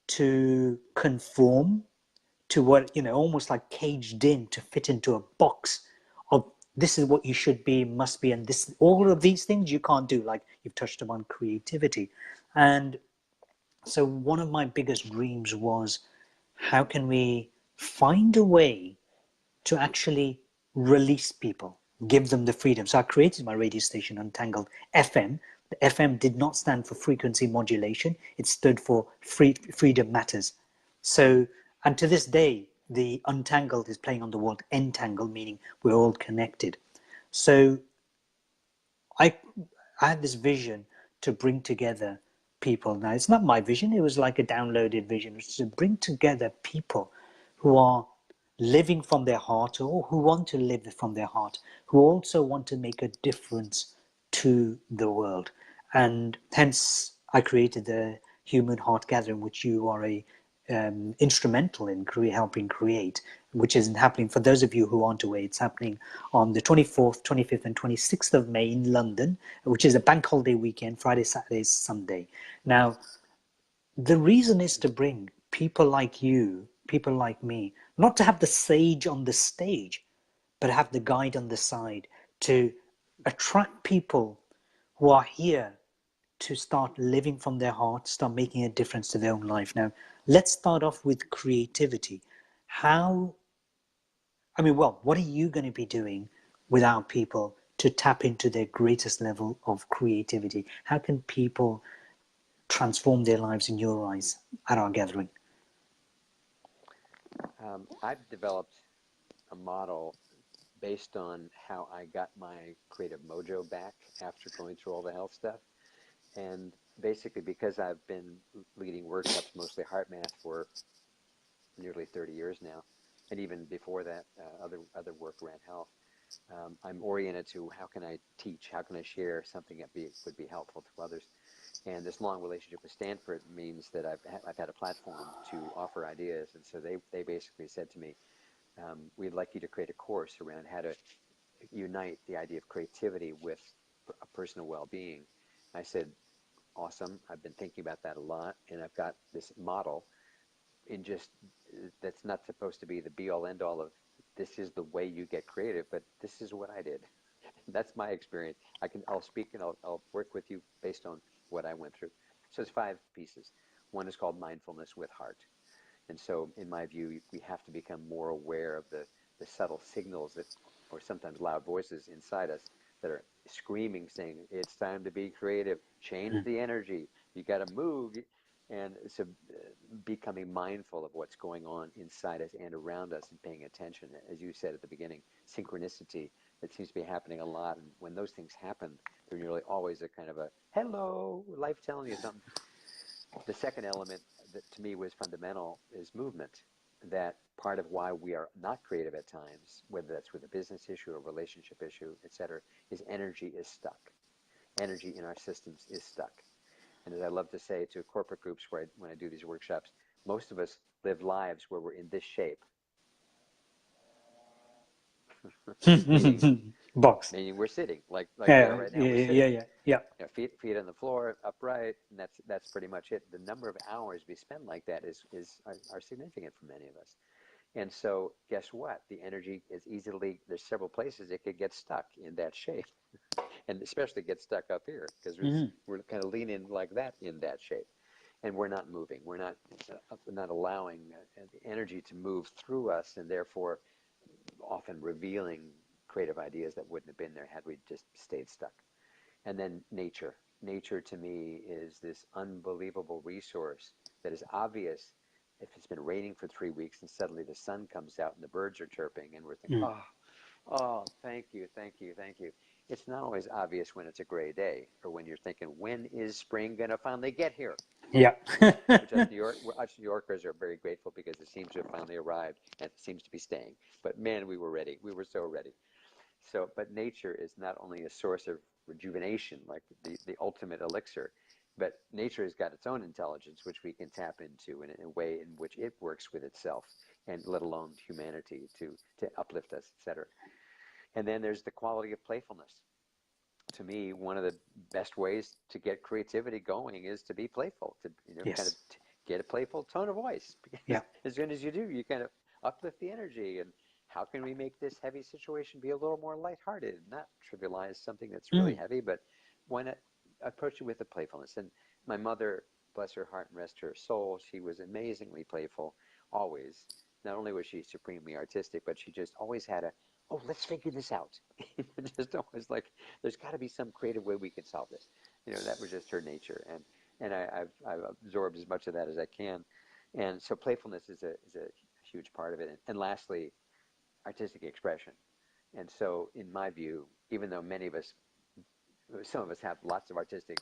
to conform to what, almost like caged in to fit into a box of this is what you should be, must be, and this, all of these things you can't do, like you've touched upon creativity. And so one of my biggest dreams was, how can we find a way to actually release people, give them the freedom? So I created my radio station, Untangled FM. The FM did not stand for frequency modulation. It stood for freedom matters. So, and to this day, the Untangled is playing on the word entangled, meaning we're all connected. So I had this vision to bring together people. Now, it's not my vision. It was like a downloaded vision. It was to bring together people who are living from their heart, or who want to live from their heart, who also want to make a difference to the world. And hence, I created the Human Heart Gathering, which you are instrumental in helping create, which is happening, for those of you who aren't aware, it's happening on the 24th, 25th and 26th of May in London, which is a bank holiday weekend, Friday, Saturday, Sunday. Now, the reason is to bring people like you, people like me, not to have the sage on the stage, but have the guide on the side, to attract people who are here to start living from their heart, start making a difference to their own life. Now, let's start off with creativity. What are you going to be doing with our people to tap into their greatest level of creativity? How can people transform their lives in your eyes at our gathering? I've developed a model based on how I got my creative mojo back after going through all the health stuff. And basically, because I've been leading workshops, mostly HeartMath, for nearly 30 years now, and even before that, other work around health, I'm oriented to how can I teach, how can I share something that would be helpful to others. And this long relationship with Stanford means that I've had a platform to offer ideas. And so they basically said to me, we'd like you to create a course around how to unite the idea of creativity with a personal well-being. I said, awesome. I've been thinking about that a lot, and I've got this model in just that's not supposed to be the be-all end-all of this is the way you get creative, but this is what I did. That's my experience. I'll speak and I'll work with you based on what I went through. So there's 5 pieces. One is called mindfulness with heart. And so in my view, we have to become more aware of the subtle signals that, or sometimes loud voices inside us that are screaming, saying, it's time to be creative, change the energy, you got to move. And so becoming mindful of what's going on inside us and around us and paying attention. As you said at the beginning, synchronicity, it seems to be happening a lot. And when those things happen, they're nearly always a kind of a, hello, life telling you something. The second element that to me was fundamental is movement. That part of why we are not creative at times, whether that's with a business issue, a relationship issue, etc., is energy is stuck. Energy in our systems is stuck. And as I love to say to corporate groups when I do these workshops, most of us live lives where we're in this shape. meaning, Box. meaning we're sitting like we Yeah, are right now. yeah, We're yeah, sitting. yeah, yeah. You know, feet on the floor, upright, and that's pretty much it. The number of hours we spend like that are significant for many of us. And so, guess what? The energy is easily, there's several places it could get stuck in that shape, and especially get stuck up here because we're kind of leaning like that in that shape, and we're not moving. We're not allowing the energy to move through us, and therefore often revealing creative ideas that wouldn't have been there had we just stayed stuck. And then nature. Nature to me is this unbelievable resource that is obvious if it's been raining for 3 weeks and suddenly the sun comes out and the birds are chirping and we're thinking, oh, thank you, thank you, thank you. It's not always obvious when it's a gray day or when you're thinking, when is spring going to finally get here? Yeah. Which us New Yorkers are very grateful because it seems to have finally arrived and it seems to be staying. But man, we were ready. We were so ready. So, but nature is not only a source of rejuvenation, like the ultimate elixir, but nature has got its own intelligence, which we can tap into in a way in which it works with itself, and let alone humanity to uplift us, etc. And then there's the quality of playfulness. To me, one of the best ways to get creativity going is to be playful, to kind of Yes. get a playful tone of voice. Because Yeah. as soon as you do, you kind of uplift the energy. And how can we make this heavy situation be a little more lighthearted, not trivialize something that's really heavy, but why not approach it with a playfulness? And my mother, bless her heart and rest her soul, she was amazingly playful, always. Not only was she supremely artistic, but she just always had oh, let's figure this out. Just always like, there's got to be some creative way we can solve this. That was just her nature. And I've absorbed as much of that as I can. And so playfulness is a huge part of it. And lastly, artistic expression. And so in my view, even though some of us have lots of artistic,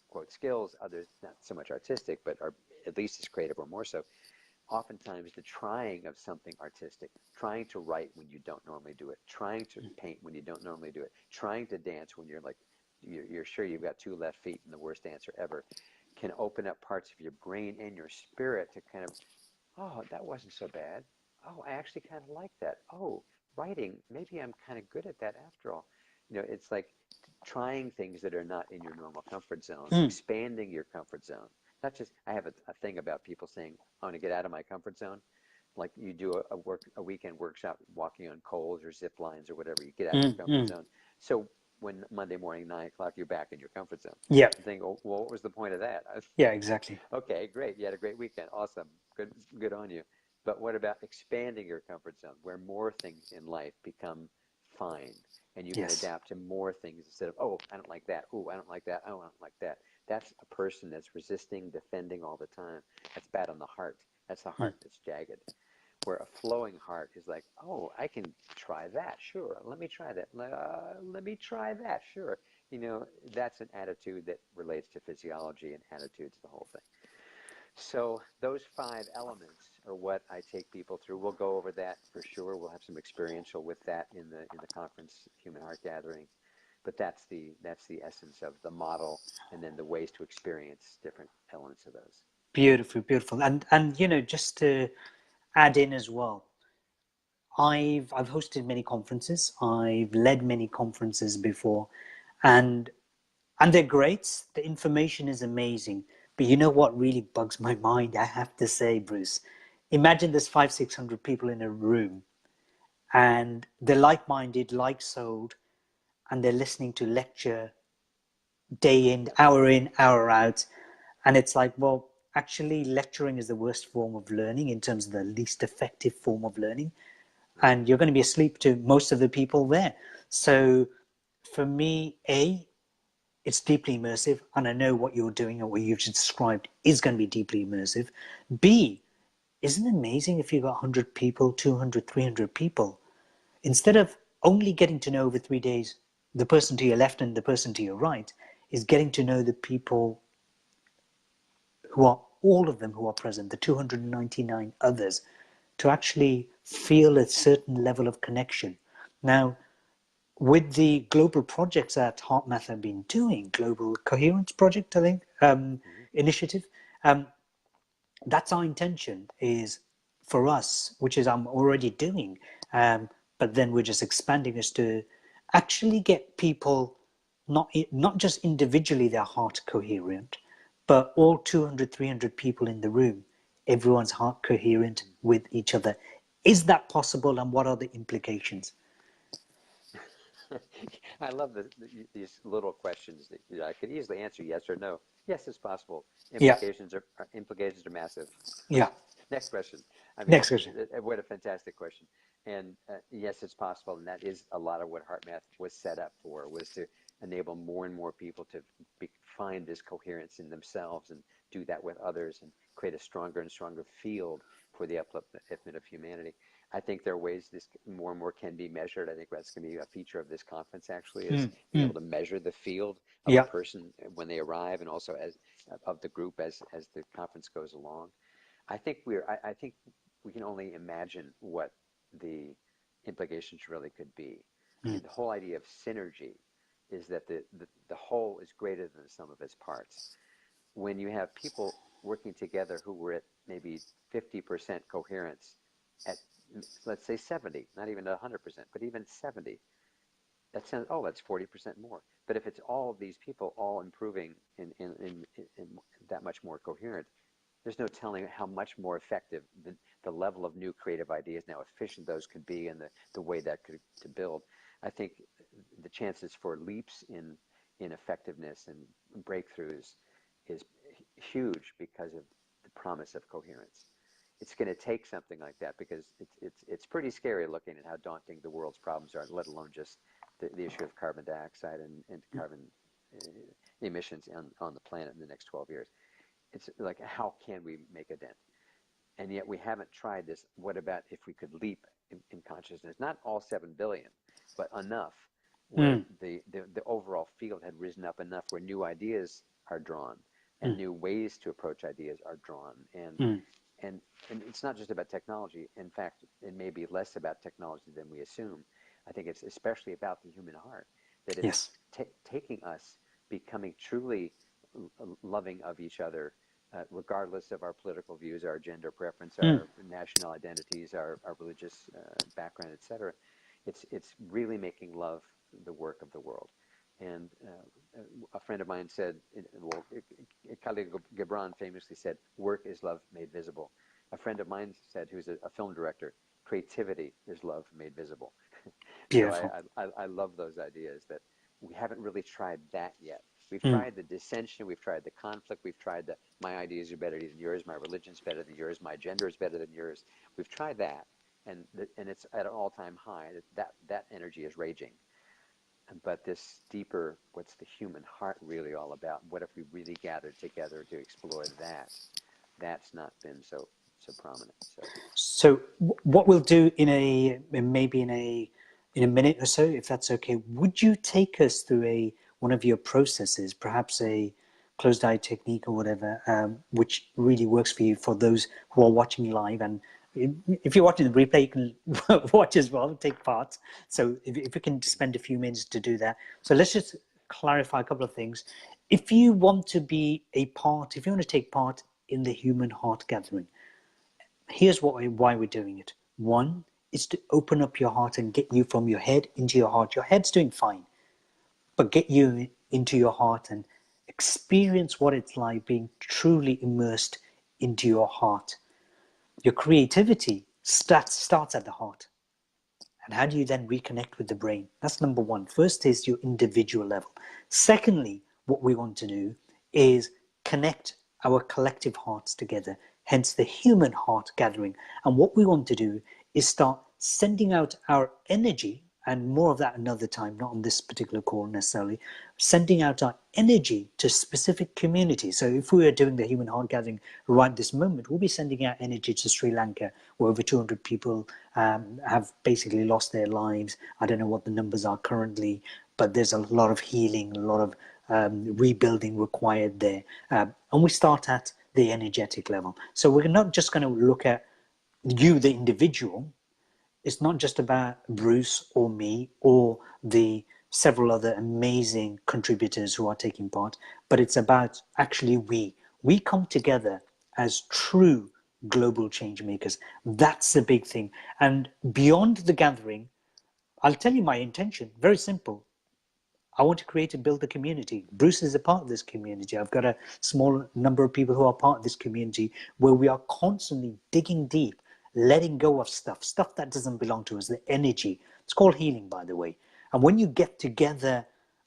quote, skills, others not so much artistic, but are at least as creative or more so, oftentimes the trying of something artistic, trying to write when you don't normally do it, trying to paint when you don't normally do it, trying to dance when you're like, you're sure you've got 2 left feet and the worst dancer ever, can open up parts of your brain and your spirit to kind of, oh, that wasn't so bad. Oh, I actually kind of like that. Oh, writing, maybe I'm kind of good at that after all. It's like trying things that are not in your normal comfort zone, expanding your comfort zone. Not just, I have a thing about people saying, I want to get out of my comfort zone. Like you do a weekend workshop walking on coals or zip lines or whatever, you get out of your comfort zone. So when Monday morning, 9 o'clock, you're back in your comfort zone. Yeah. I'm thinking, well, what was the point of that? Yeah, exactly. Okay, great. You had a great weekend. Awesome. Good on you. But what about expanding your comfort zone where more things in life become fine and you can Yes. adapt to more things instead of, oh, I don't like that. Oh, I don't like that. Oh, I don't like that. That's a person that's resisting, defending all the time. That's bad on the heart. That's the Mm. heart that's jagged. Where a flowing heart is like, oh, I can try that. Sure. Let me try that. Let me try that. Sure. You know, that's an attitude that relates to physiology and attitudes, the whole thing. So those five elements are what I take people through. We'll go over that for sure. We'll have some experiential with that in the conference, Human Heart Gathering. But that's the essence of the model, and then the ways to experience different elements of those. Beautiful, beautiful. And you know, just to add in as well, I've hosted many conferences. I've led many conferences before, and they're great. The information is amazing. But you know what really bugs my mind, I have to say, Bruce? Imagine there's 500, 600 people in a room and they're like-minded, like-souled, and they're listening to lecture day Yep. in, hour out. And it's like, well, actually lecturing is the worst form of learning in terms of the least effective form of learning. Right. And you're going to be asleep to most of the people there. So for me, it's deeply immersive, and I know what you're doing and what you've just described is going to be deeply immersive. B, isn't it amazing if you've got 100 people, 200, 300 people, instead of only getting to know over 3 days the person to your left and the person to your right, is getting to know the people who are all of them who are present, the 299 others, to actually feel a certain level of connection. Now, with the global projects that HeartMath have been doing, Global Coherence Project, I think, Mm-hmm. initiative, um, that's our intention is for us, which is I'm already doing, but then we're just expanding us to actually get people not just individually their heart coherent, but all 200, 300 people in the room, everyone's heart coherent with each other. Is that possible, and what are the implications? I love these little questions that I could easily answer yes or no. Yes, it's possible. Yeah, Implications are massive. yeah. Next question. I mean, Next question. what a fantastic question. And yes, it's possible, and that is a lot of what HeartMath was set up for, was to enable more and more people to find this coherence in themselves and do that with others and create a stronger and stronger field for the upliftment of humanity. I think there are ways this more and more can be measured. I think that's going to be a feature of this conference, actually, is Mm, being able mm. to measure the field of a Yeah. person when they arrive, and also as of the group as the conference goes along. I think we can only imagine what the implications really could be. I Mm, mean, the whole idea of synergy is that the whole is greater than the sum of its parts. When you have people working together who were at maybe 50% coherence at, let's say, 70, not even 100%, but even 70, that sounds, oh, that's 40% more. But if it's all of these people all improving in that much more coherent, there's no telling how much more effective the level of new creative ideas, now efficient those could be, and the way that could to build. I think the chances for leaps in effectiveness and breakthroughs is huge because of the promise of coherence. It's going to take something like that, because it's pretty scary looking at how daunting the world's problems are, let alone just the issue of carbon dioxide and carbon uh, emissions on the planet in the next 12 years. It's like, how can we make a dent? And yet we haven't tried this. What about if we could leap in consciousness? Not all 7 billion, but enough where mm, the overall field had risen up enough where new ideas are drawn and mm, new ways to approach ideas are drawn. mm. And, and it's not just about technology. In fact, it may be less about technology than we assume. I think it's especially about the human heart, that it's Yes. taking us becoming truly loving of each other, regardless of our political views, our gender preference, Mm, our national identities, our religious background, etc. It's really making love the work of the world. And a friend of mine said, well, Khalil Gibran famously said, "Work is love made visible." A friend of mine said, who's a film director, "Creativity is love made visible." So beautiful. I love those ideas that we haven't really tried that yet. We've Mm, tried the dissension, we've tried the conflict, we've tried the my ideas are better than yours, my religion's better than yours, my gender is better than yours. We've tried that, and it's at an all-time high. That energy is raging. But this deeper, what's the human heart really all about? What if we really gathered together to explore that? That's not been so prominent. So what we'll do maybe in a minute or so, if that's okay, would you take us through one of your processes, perhaps a closed eye technique or whatever, which really works for you for those who are watching live? And if you're watching the replay, you can watch as well, take part. So if you can spend a few minutes to do that. So let's just clarify a couple of things. If you want to take part in the human heart gathering, here's why we're doing it. One is to open up your heart and get you from your head into your heart. Your head's doing fine, but get you into your heart and experience what it's like being truly immersed into your heart. Your creativity starts at the heart. And how do you then reconnect with the brain? That's number one. First is your individual level. Secondly, what we want to do is connect our collective hearts together, hence the human heart gathering. And what we want to do is start sending out our energy, and more of that another time, not on this particular call necessarily, sending out our energy to specific communities. So if we are doing the human heart gathering right this moment, we'll be sending out energy to Sri Lanka, where over 200 people have basically lost their lives. I don't know what the numbers are currently, but there's a lot of healing, a lot of rebuilding required there. And we start at the energetic level. So we're not just going to look at you, the individual. It's not just about Bruce or me or the several other amazing contributors who are taking part, but it's about actually we come together as true global change makers. That's the big thing. And beyond the gathering, I'll tell you my intention, very simple. I want to create and build a community. Bruce is a part of this community. I've got a small number of people who are part of this community where we are constantly digging deep, letting go of stuff that doesn't belong to us, the energy. It's called healing, by the way. And when you get together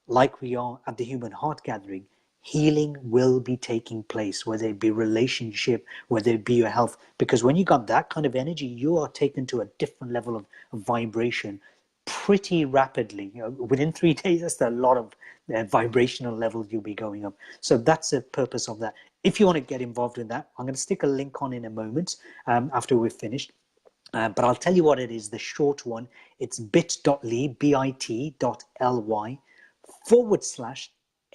like we are at the Human Heart Gathering, healing will be taking place, whether it be relationship, whether it be your health. Because when you got that kind of energy, you are taken to a different level of vibration pretty rapidly. Within 3 days, that's a lot of vibrational levels you'll be going up. So that's the purpose of that. If you want to get involved in that, I'm going to stick a link on in a moment after we've finished. But I'll tell you what it is, the short one. It's bit.ly, bit.ly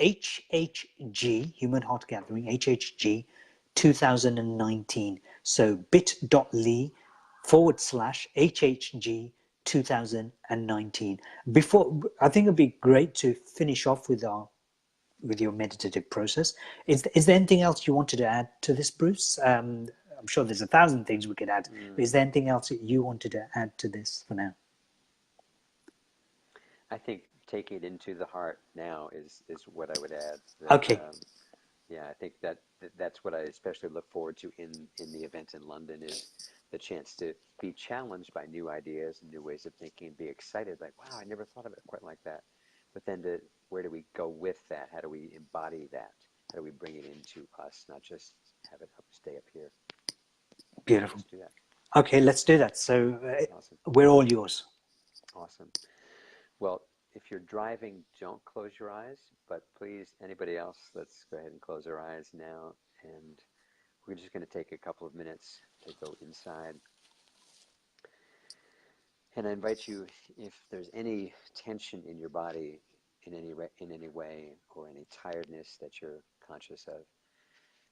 /HHG, Human Heart Gathering, HHG 2019. So bit.ly /HHG 2019. Before, I think it'd be great to finish off with your meditative process. Is there anything else you wanted to add to this, Bruce? I'm sure there's 1,000 things we could add. But is there anything else that you wanted to add to this for now? I think taking it into the heart now is what I would add. Okay. Yeah, I think that's what I especially look forward to in the event in London is the chance to be challenged by new ideas and new ways of thinking and be excited, like, wow, I never thought of it quite like that. But then where do we go with that? How do we embody that? How do we bring it into us, not just have it stay up here? Beautiful. Let's do that. Okay, let's do that. So Awesome. we're all yours. Awesome. Well, if you're driving, don't close your eyes, but please, anybody else, let's go ahead and close our eyes now. And we're just going to take a couple of minutes to go inside. And I invite you, if there's any tension in your body in any way or any tiredness that you're conscious of,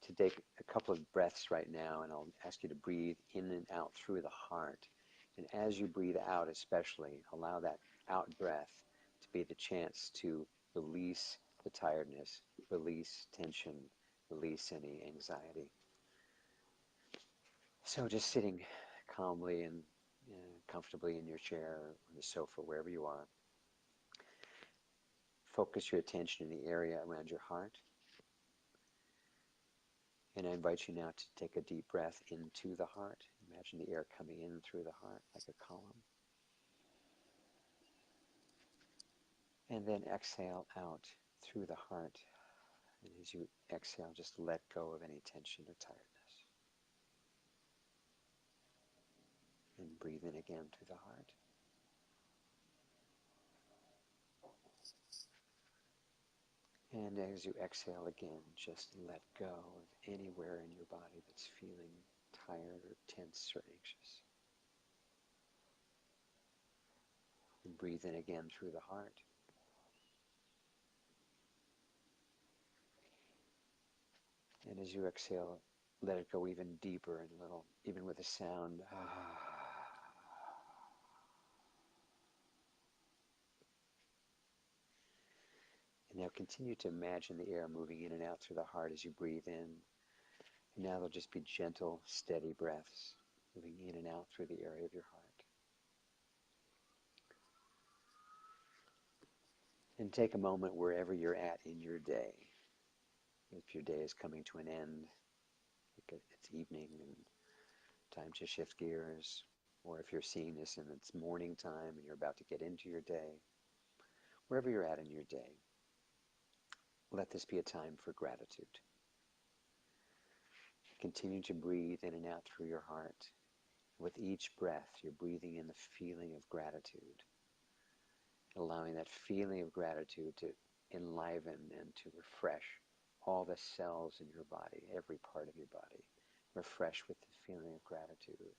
to take a couple of breaths right now, and I'll ask you to breathe in and out through the heart. And as you breathe out especially, allow that out breath to be the chance to release the tiredness, release tension, release any anxiety. So just sitting calmly and comfortably in your chair or on the sofa, wherever you are, focus your attention in the area around your heart. And I invite you now to take a deep breath into the heart. Imagine the air coming in through the heart like a column. And then exhale out through the heart. And as you exhale, just let go of any tension or tiredness. And breathe in again through the heart. And as you exhale again, just let go of anywhere in your body that's feeling tired or tense or anxious. And breathe in again through the heart. And as you exhale, let it go even deeper and a little, even with a sound. And now continue to imagine the air moving in and out through the heart as you breathe in. And now they'll just be gentle, steady breaths moving in and out through the area of your heart. And take a moment wherever you're at in your day. If your day is coming to an end, it's evening and time to shift gears, or if you're seeing this and it's morning time and you're about to get into your day, wherever you're at in your day, let this be a time for gratitude. Continue to breathe in and out through your heart. With each breath, you're breathing in the feeling of gratitude, allowing that feeling of gratitude to enliven and to refresh all the cells in your body, every part of your body. Refresh with the feeling of gratitude.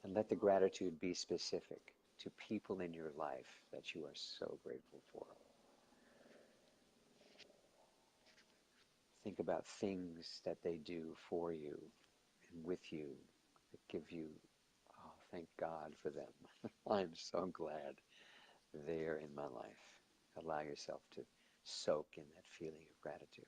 And let the gratitude be specific to people in your life that you are so grateful for. Think about things that they do for you and with you that give you, oh, thank God for them. I'm so glad they're in my life. Allow yourself to soak in that feeling of gratitude.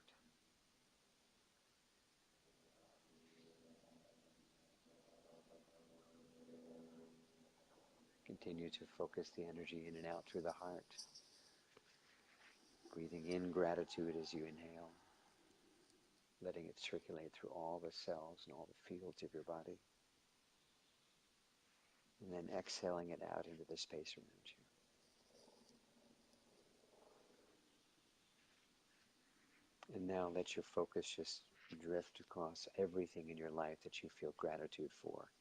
Continue to focus the energy in and out through the heart. Breathing in gratitude as you inhale, letting it circulate through all the cells and all the fields of your body. And then exhaling it out into the space around you. And now let your focus just drift across everything in your life that you feel gratitude for,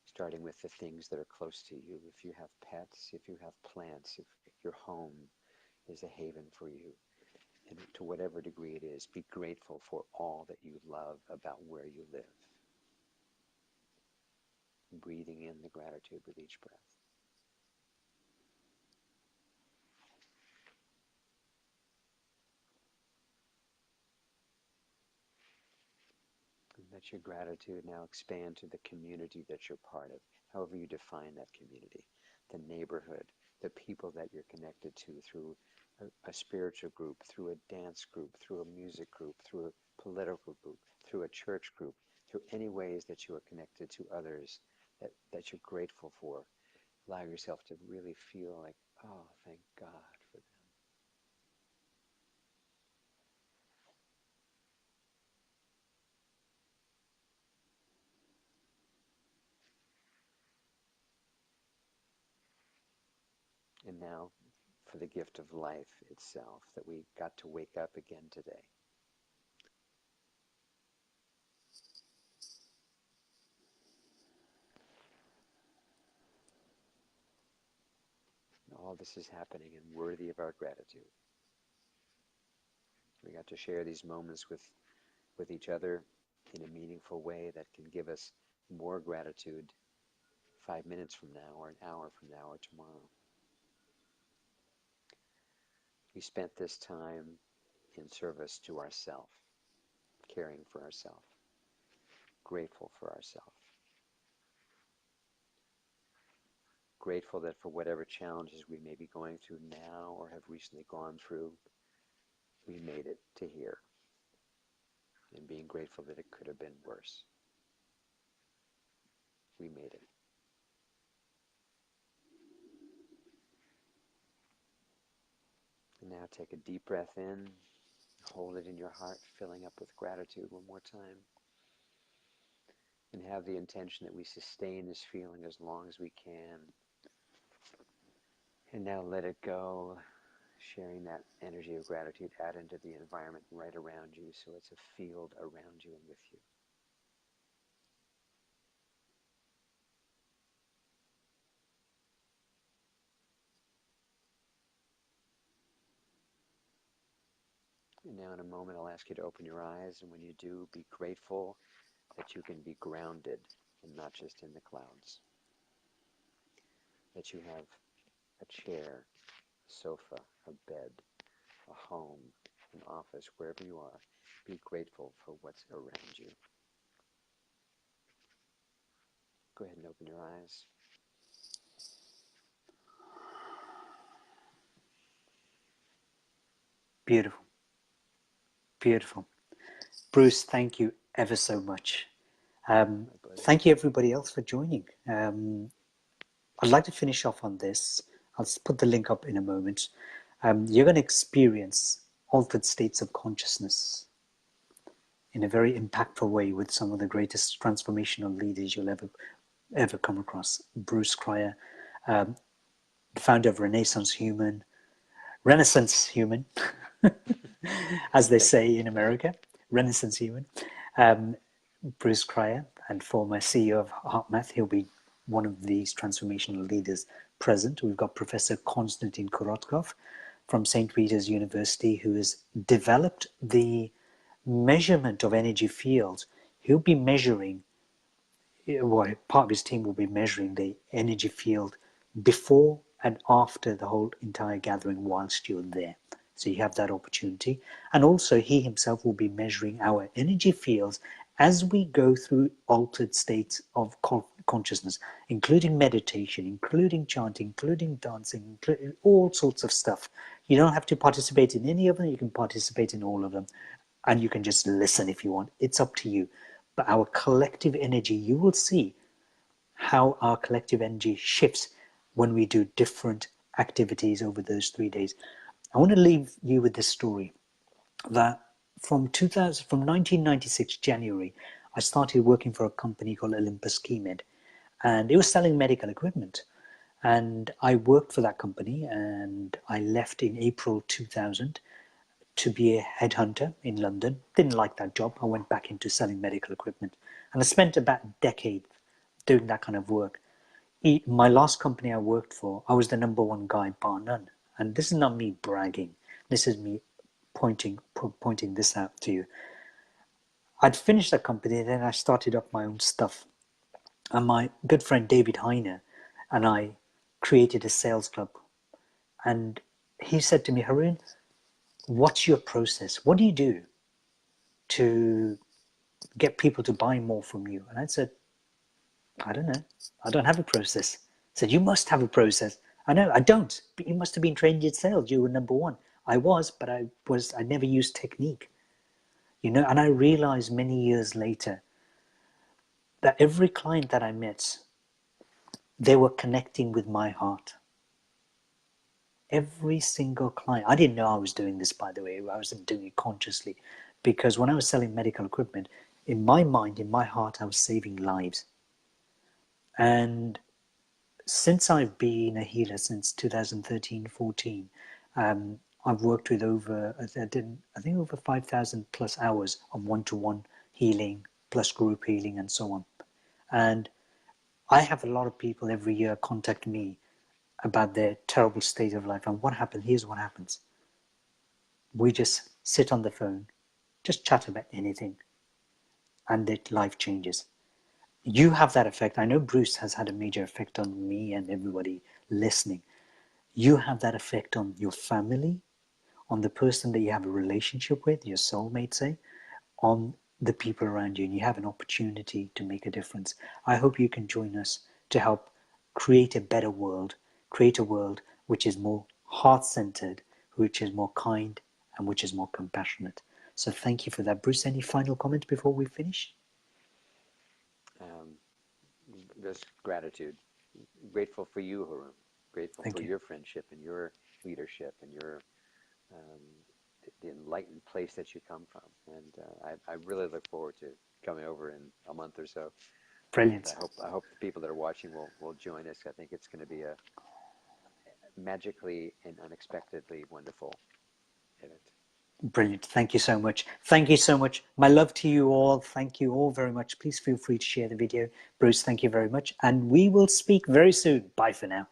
starting with the things that are close to you. If you have pets, if you have plants, if your home is a haven for you, and to whatever degree it is, be grateful for all that you love about where you live. Breathing in the gratitude with each breath. And let your gratitude now expand to the community that you're part of, however you define that community, the neighborhood, the people that you're connected to through a spiritual group, through a dance group, through a music group, through a political group, through a church group, through any ways that you are connected to others that you're grateful for. Allow yourself to really feel like, oh, thank God for them. And now for the gift of life itself, that we got to wake up again today. And all this is happening and worthy of our gratitude. We got to share these moments with each other in a meaningful way that can give us more gratitude 5 minutes from now or an hour from now or tomorrow. We spent this time in service to ourselves, caring for ourselves, grateful for ourselves. Grateful that for whatever challenges we may be going through now or have recently gone through, we made it to here. And being grateful that it could have been worse. We made it. And now take a deep breath in, hold it in your heart, filling up with gratitude one more time. And have the intention that we sustain this feeling as long as we can. And now let it go, sharing that energy of gratitude out into the environment right around you, so it's a field around you and with you. Now in a moment I'll ask you to open your eyes, and when you do, be grateful that you can be grounded and not just in the clouds. That you have a chair, a sofa, a bed, a home, an office, wherever you are. Be grateful for what's around you. Go ahead and open your eyes. Beautiful, beautiful. Bruce, thank you ever so much. My pleasure. Thank you everybody else for joining. I'd like to finish off on this. I'll put the link up in a moment. You're going to experience altered states of consciousness in a very impactful way with some of the greatest transformational leaders you'll ever come across. Bruce Cryer, the founder of Renaissance Human, as they say in America, Renaissance Human. Bruce Cryer, and former CEO of HeartMath. He'll be one of these transformational leaders present. We've got Professor Konstantin Korotkov from St. Peter's University, who has developed the measurement of energy fields. He'll be measuring, well, part of his team will be measuring the energy field before and after the whole entire gathering whilst you're there. So you have that opportunity. And also he himself will be measuring our energy fields as we go through altered states of consciousness, including meditation, including chanting, including dancing, including all sorts of stuff. You don't have to participate in any of them. You can participate in all of them. And you can just listen if you want. It's up to you. But our collective energy, you will see how our collective energy shifts when we do different activities over those 3 days. I want to leave you with this story that from 1996 January, I started working for a company called Olympus Keymed, and it was selling medical equipment. And I worked for that company, and I left in April 2000 to be a headhunter in London. Didn't like that job. I went back into selling medical equipment, and I spent about a decade doing that kind of work. My last company I worked for, I was the number one guy, bar none. And this is not me bragging. This is me pointing this out to you. I'd finished that company, then I started up my own stuff. And my good friend David Heiner and I created a sales club. And he said to me, Harun, what's your process? What do you do to get people to buy more from you? And I said, I don't know. I don't have a process. I said, you must have a process. I know, I don't. But you must have been trained in sales. You were number one. I was, but I never used technique. And I realized many years later that every client that I met, they were connecting with my heart. Every single client. I didn't know I was doing this, by the way. I wasn't doing it consciously. Because when I was selling medical equipment, in my mind, in my heart, I was saving lives. And since I've been a healer since 2013-14, I've worked with over 5,000 plus hours of one-to-one healing, plus group healing and so on. And I have a lot of people every year contact me about their terrible state of life. And what happened? Here's what happens. We just sit on the phone, just chat about anything, and their life changes. You have that effect. I know Bruce has had a major effect on me and everybody listening. You have that effect on your family, on the person that you have a relationship with, your soulmate, say, on the people around you, and you have an opportunity to make a difference. I hope you can join us to help create a better world, create a world which is more heart-centered, which is more kind, and which is more compassionate. So thank you for that. Bruce, any final comment before we finish? Just gratitude. Grateful for you, Harun. Grateful Thank for you. your friendship and your leadership and your the enlightened place that you come from. And I really look forward to coming over in a month or so. Brilliant. And I hope the people that are watching will join us. I think it's going to be a magically and unexpectedly wonderful event. Brilliant. Thank you so much. Thank you so much. My love to you all. Thank you all very much. Please feel free to share the video. Bruce, thank you very much. And we will speak very soon. Bye for now.